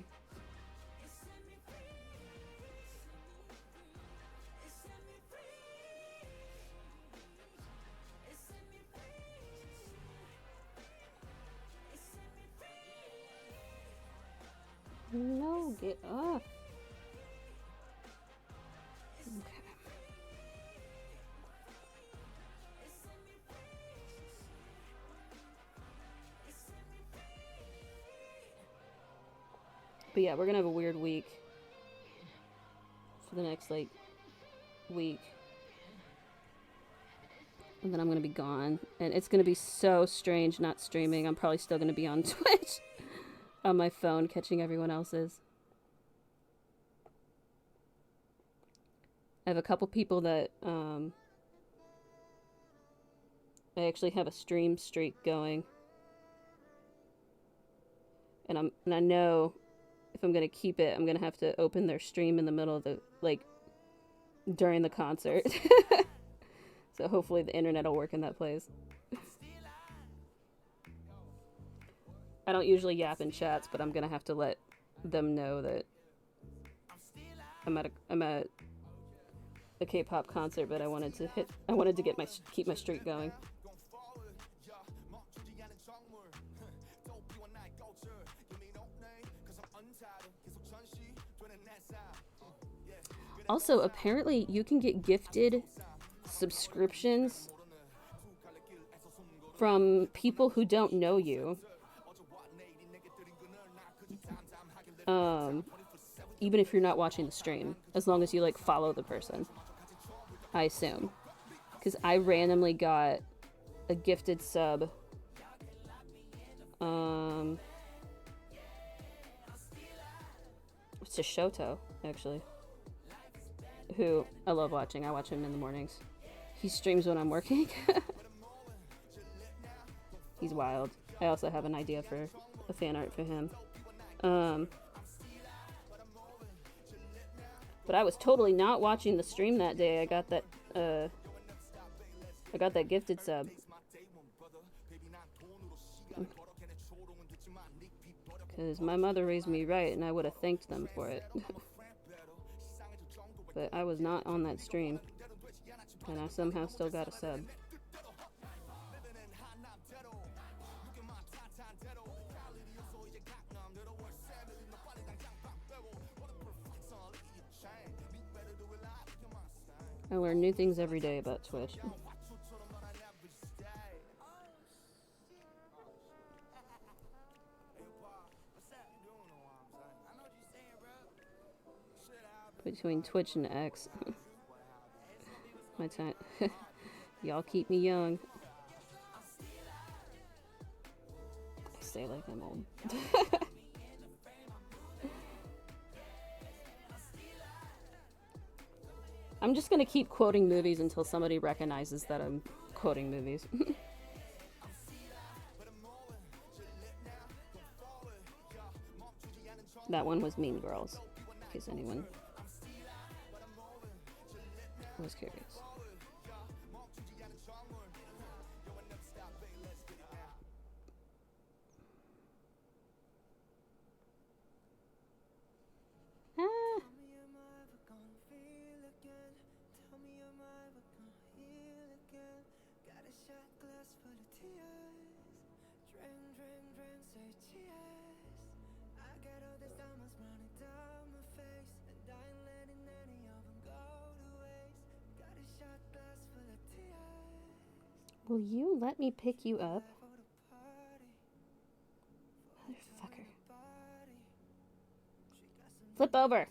Speaker 2: No, get off. Okay. But yeah, we're gonna have a weird week for the next, like, week. And then I'm gonna be gone. And it's gonna be so strange not streaming. I'm probably still gonna be on Twitch on my phone catching everyone else's. I have a couple people that I actually have a stream streak going. And I know if I'm gonna keep it, I'm gonna have to open their stream in the middle of the, like, during the concert. So hopefully the internet will work in that place. I don't usually yap in chats, but I'm gonna have to let them know that I'm at a K-pop concert, but I wanted to get keep my streak going. Also, apparently you can get gifted subscriptions from people who don't know you. Even if you're not watching the stream, as long as you, like, follow the person, I assume. Because I randomly got a gifted sub. It's a Shoto, actually. Who I love watching. I watch him in the mornings. He streams when I'm working. He's wild. I also have an idea for a fan art for him. But I was totally not watching the stream that day. I got that gifted sub. Because my mother raised me right, and I would have thanked them for it. But I was not on that stream. And I somehow still got a sub. I learn new things every day about Twitch. Between Twitch and X. My time. Y'all keep me young. I say like I'm old. I'm just gonna keep quoting movies until somebody recognizes that I'm quoting movies. That one was Mean Girls, in case anyone was curious. Will you let me pick you up? Motherfucker. Flip over!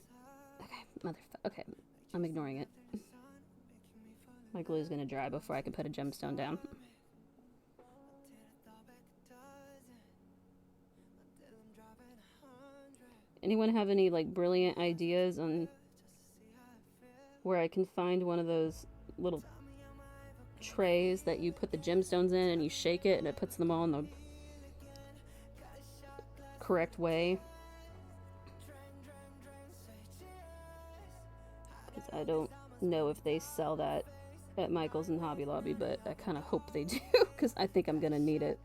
Speaker 2: Okay, okay, I'm ignoring it. My glue's gonna dry before I can put a gemstone down. Anyone have any, like, brilliant ideas on where I can find one of those little trays that you put the gemstones in and you shake it and it puts them all in the correct way? Because I don't know if they sell that at Michael's and Hobby Lobby, but I kind of hope they do, because I think I'm gonna need it.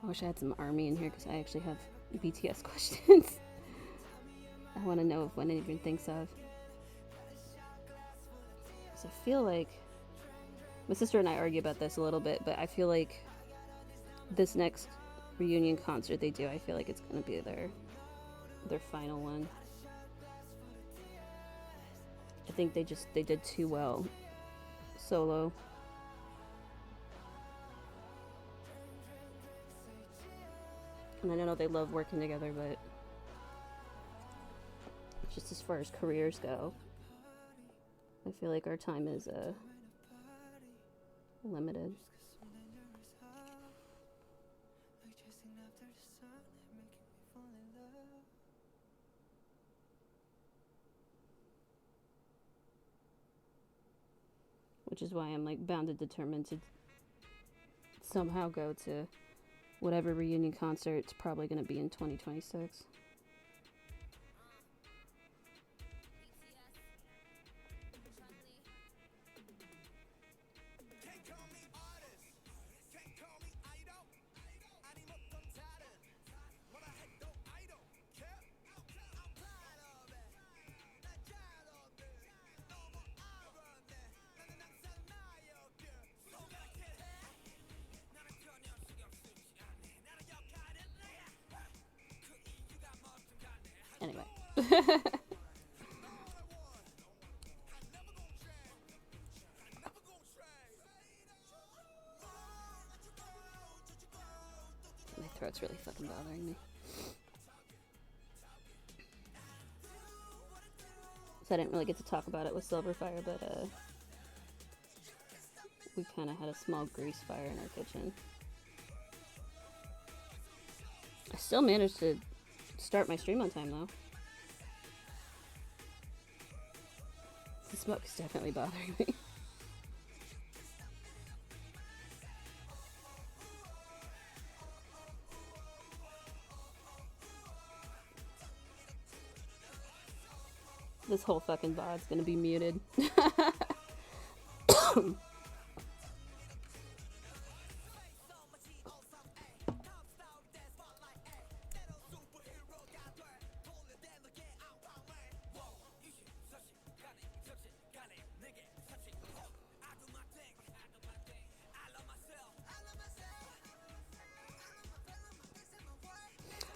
Speaker 2: I wish I had some army in here because I actually have BTS questions. I want to know if one anyone thinks of. Because I feel like my sister and I argue about this a little bit, but I feel like this next reunion concert they do, I feel like it's going to be their final one. I think they did too well solo. And I know they love working together, but just as far as careers go, I feel like our time is limited. Which is why I'm like bound and determined to somehow go to whatever reunion concert it's probably going to be in 2026. Anyway. fucking bothering me. So I didn't really get to talk about it with Silverfire, but we kind of had a small grease fire in our kitchen. I still managed to start my stream on time, though. The smoke is definitely bothering me. This whole fucking VOD's gonna be muted.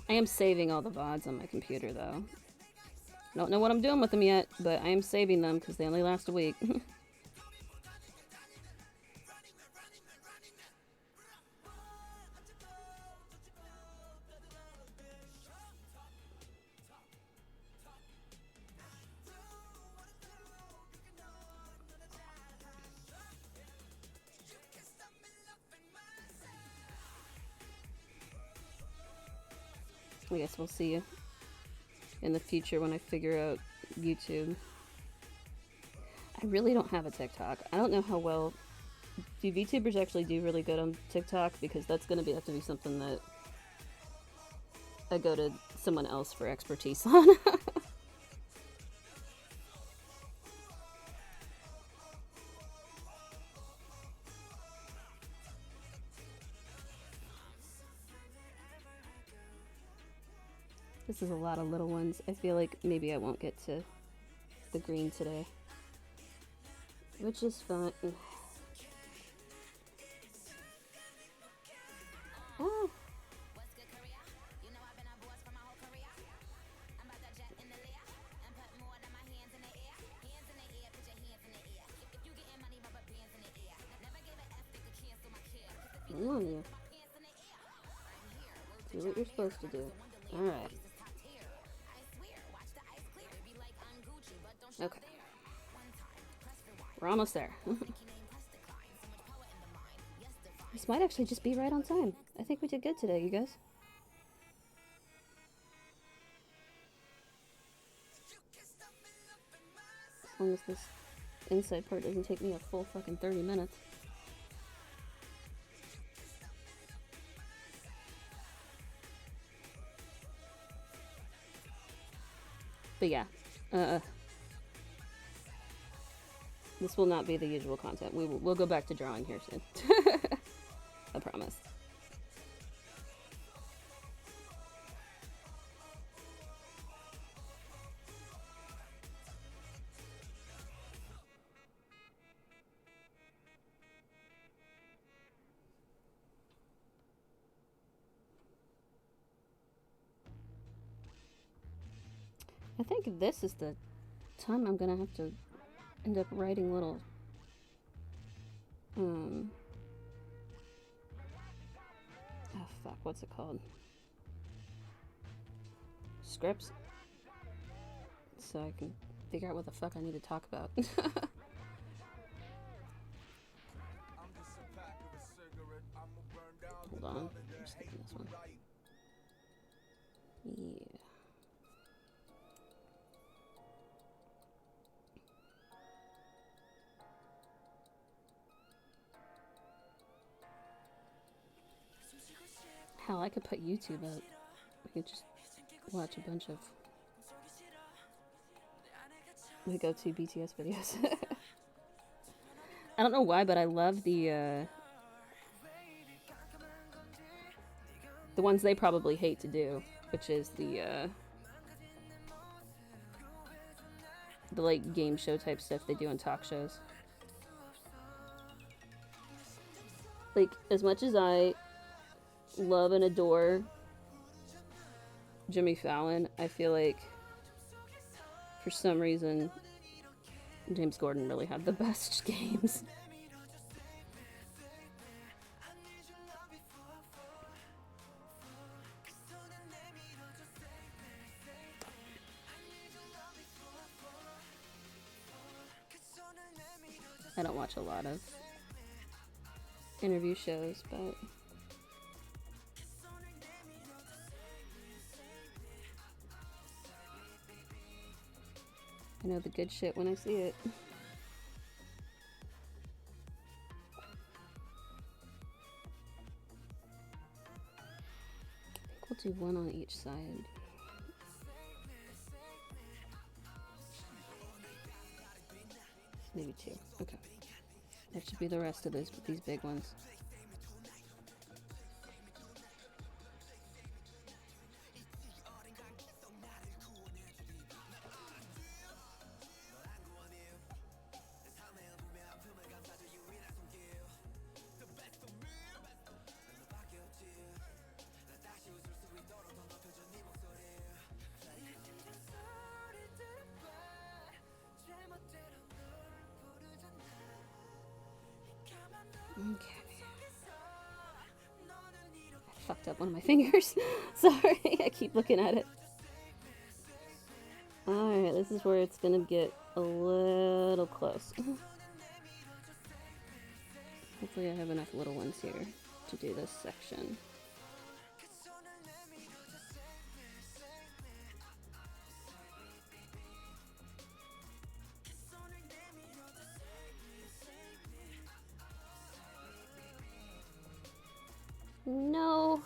Speaker 2: I am saving all the VODs on my computer, though. I don't know what I'm doing with them yet, but I am saving them because they only last a week. I guess we'll see you in the future when I figure out YouTube. I really don't have a TikTok. I don't know how well VTubers actually do really good on TikTok, because that's going to have to be something that I go to someone else for expertise on. This is a lot of little ones. I feel like maybe I won't get to the green today, which is fine. Ah. Come on, you. Do what you're supposed to do. Alright. Okay. We're almost there. This might actually just be right on time. I think we did good today, you guys. As long as this inside part doesn't take me a full fucking 30 minutes. But yeah, this will not be the usual content. We'll go back to drawing here soon. I promise. I think this is the time I'm gonna have to end up writing little oh fuck, what's it called? Scripts? So I can figure out what the fuck I need to talk about. Hold on, I'm just thinking this one. Yeah. Hell, I could put YouTube up. We could just watch a bunch of my go-to BTS videos. I don't know why, but I love the ones they probably hate to do, which is the like game show type stuff they do on talk shows. Like, as much as I love and adore Jimmy Fallon, I feel like for some reason James Gordon really had the best games. I don't watch a lot of interview shows, but I know the good shit when I see it. I think we'll do one on each side. Maybe two. Okay. That should be the rest of these big ones. Okay. I fucked up one of my fingers. Sorry, I keep looking at it. Alright, this is where it's gonna get a little close. Hopefully I have enough little ones here to do this section. No.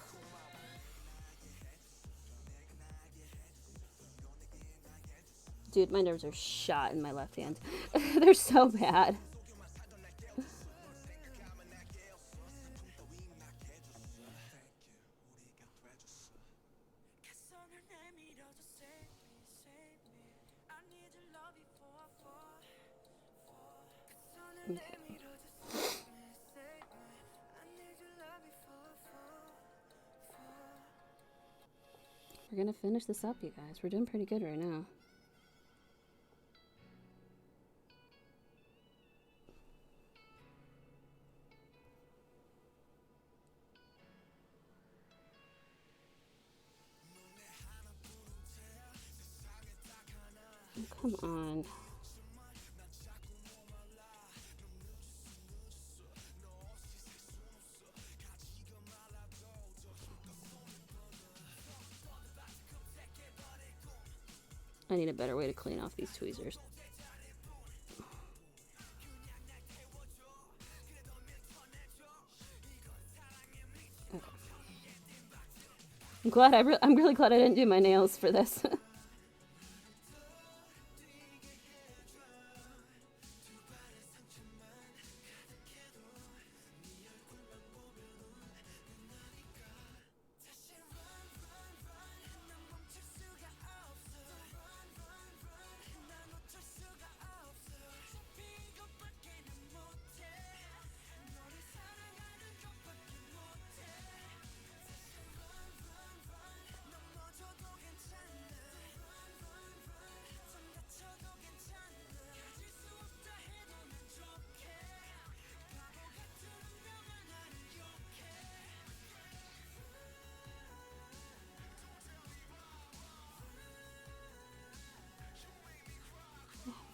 Speaker 2: Dude, my nerves are shot in my left hand. They're so bad. Okay. We're gonna finish this up, you guys. We're doing pretty good right now. Oh, come on. I need a better way to clean off these tweezers. Okay. I'm glad I'm really glad I didn't do my nails for this.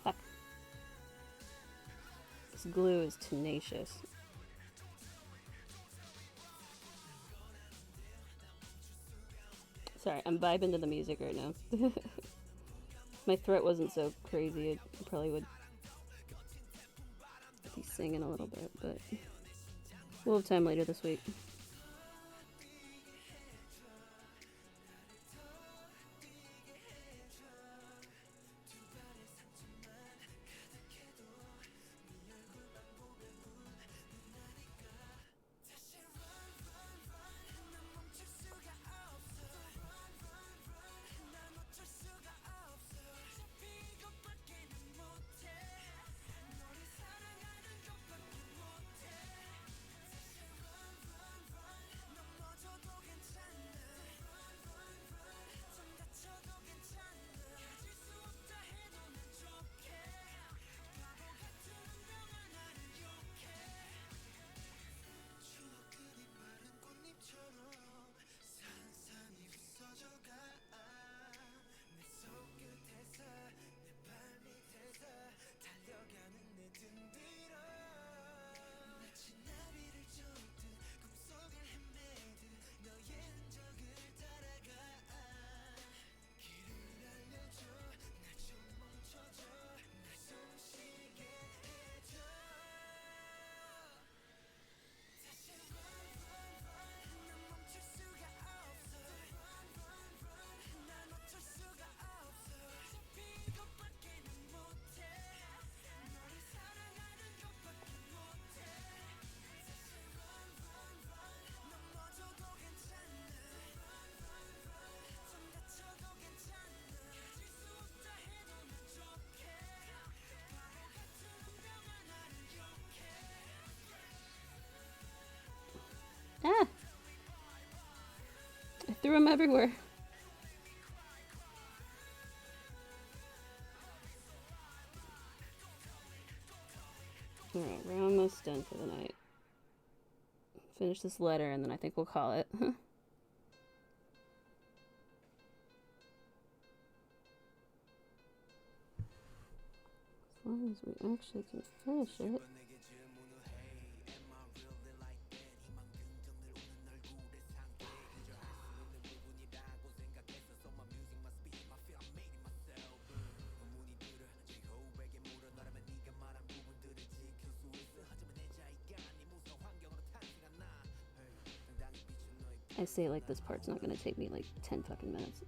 Speaker 2: Fuck. This glue is tenacious. Sorry, I'm vibing to the music right now. My throat wasn't so crazy, it probably would be singing a little bit, but we'll have time later this week. threw them everywhere. Alright, we're almost done for the night. Finish this letter and then I think we'll call it. As long as we actually can finish it. I say like this part's not gonna take me like 10 fucking minutes.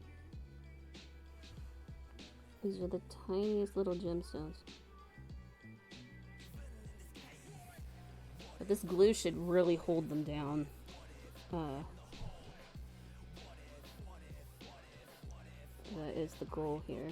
Speaker 2: These are the tiniest little gemstones. But this glue should really hold them down. That is the goal here.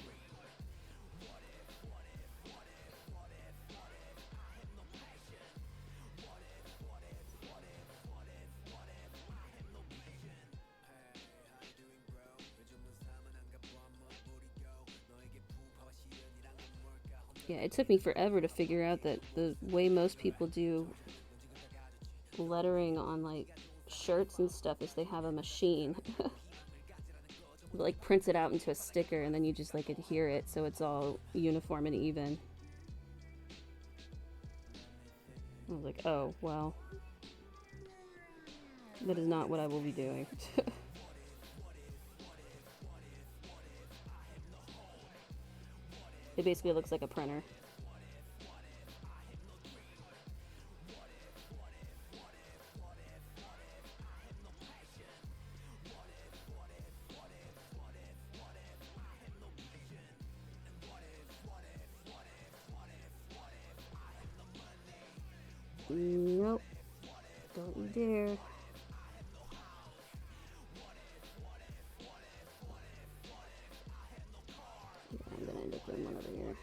Speaker 2: Yeah, it took me forever to figure out that the way most people do lettering on like shirts and stuff is they have a machine that like prints it out into a sticker and then you just like adhere it so it's all uniform and even. I was like, oh, well, that is not what I will be doing. It basically looks like a printer. Nope. Don't you dare. I'm gonna end up doing one over here.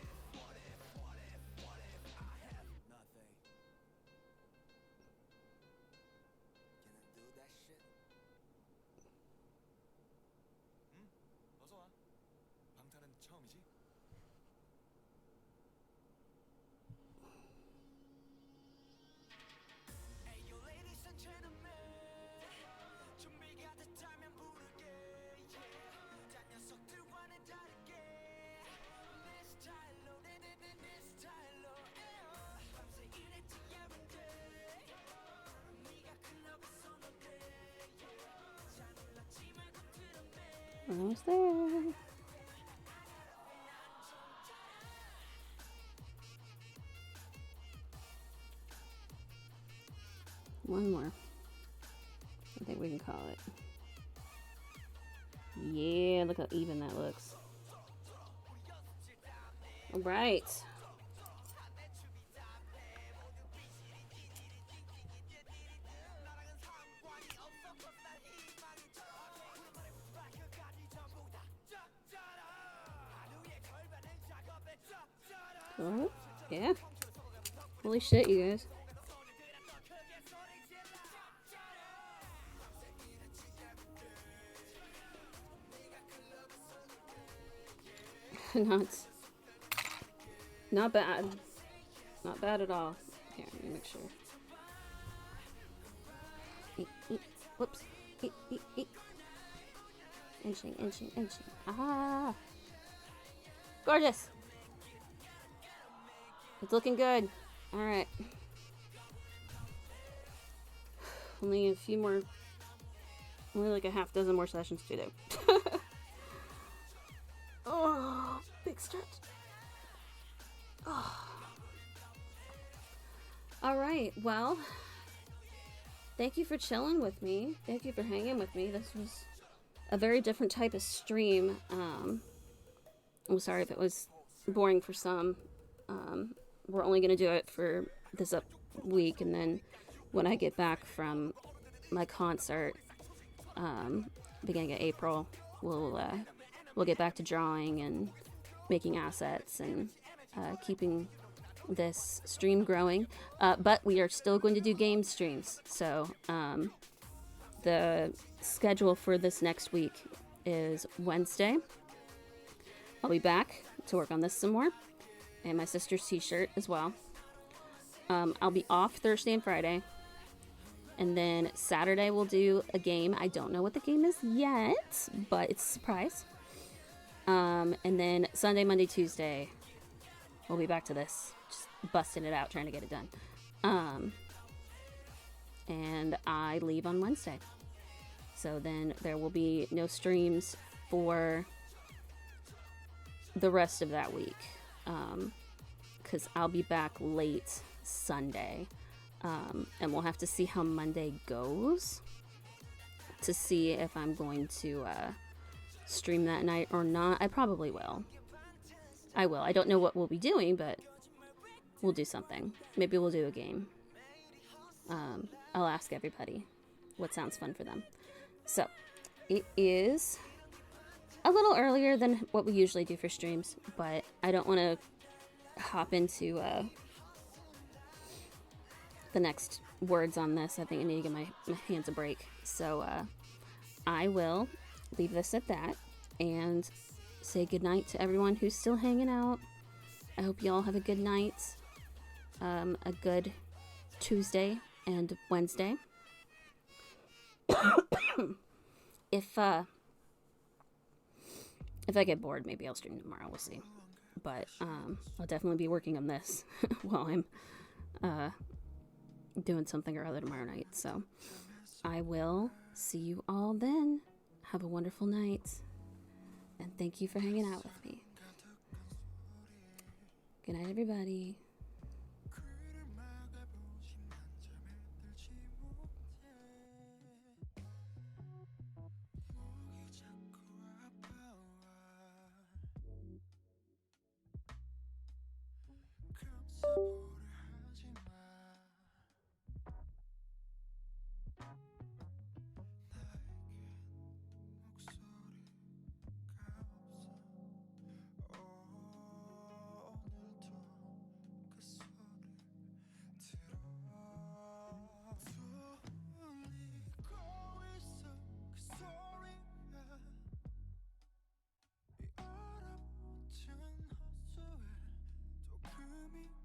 Speaker 2: Almost there. One more. I think we can call it. Yeah, look how even that looks. All right. Oh, yeah. Holy shit, you guys. Not bad. Not bad at all. Here, let me make sure. Whoops. Inching, inching, inching. Ah! Gorgeous! It's looking good. Alright. Only a few more... Only like a half dozen more sessions to do. Oh, big stretch. Oh. Alright, well... Thank you for chilling with me. Thank you for hanging with me. This was a very different type of stream. I'm sorry if it was boring for some. We're only going to do it for this week, and then when I get back from my concert, beginning of April, we'll get back to drawing and making assets and keeping this stream growing. But we are still going to do game streams. So the schedule for this next week is Wednesday. I'll be back to work on this some more, and my sister's t-shirt as well. I'll be off Thursday and Friday, and then Saturday we'll do a game. I don't know what the game is yet, but it's a surprise. And then Sunday, Monday, Tuesday, we'll be back to this, just busting it out, trying to get it done. And I leave on Wednesday. So then there will be no streams for the rest of that week. Because I'll be back late Sunday. And we'll have to see how Monday goes to see if I'm going to stream that night or not. I probably will. I will. I don't know what we'll be doing, but we'll do something. Maybe we'll do a game. I'll ask everybody what sounds fun for them. So, it is a little earlier than what we usually do for streams, but I don't want to hop into the next words on this. I think I need to give my hands a break. So, I will leave this at that and say goodnight to everyone who's still hanging out. I hope you all have a good night, a good Tuesday and Wednesday. If I get bored, maybe I'll stream tomorrow. We'll see. But I'll definitely be working on this while I'm doing something or other tomorrow night. So I will see you all then. Have a wonderful night. And thank you for hanging out with me. Good night, everybody.
Speaker 1: 이 얼어붙은 호수에 또 금이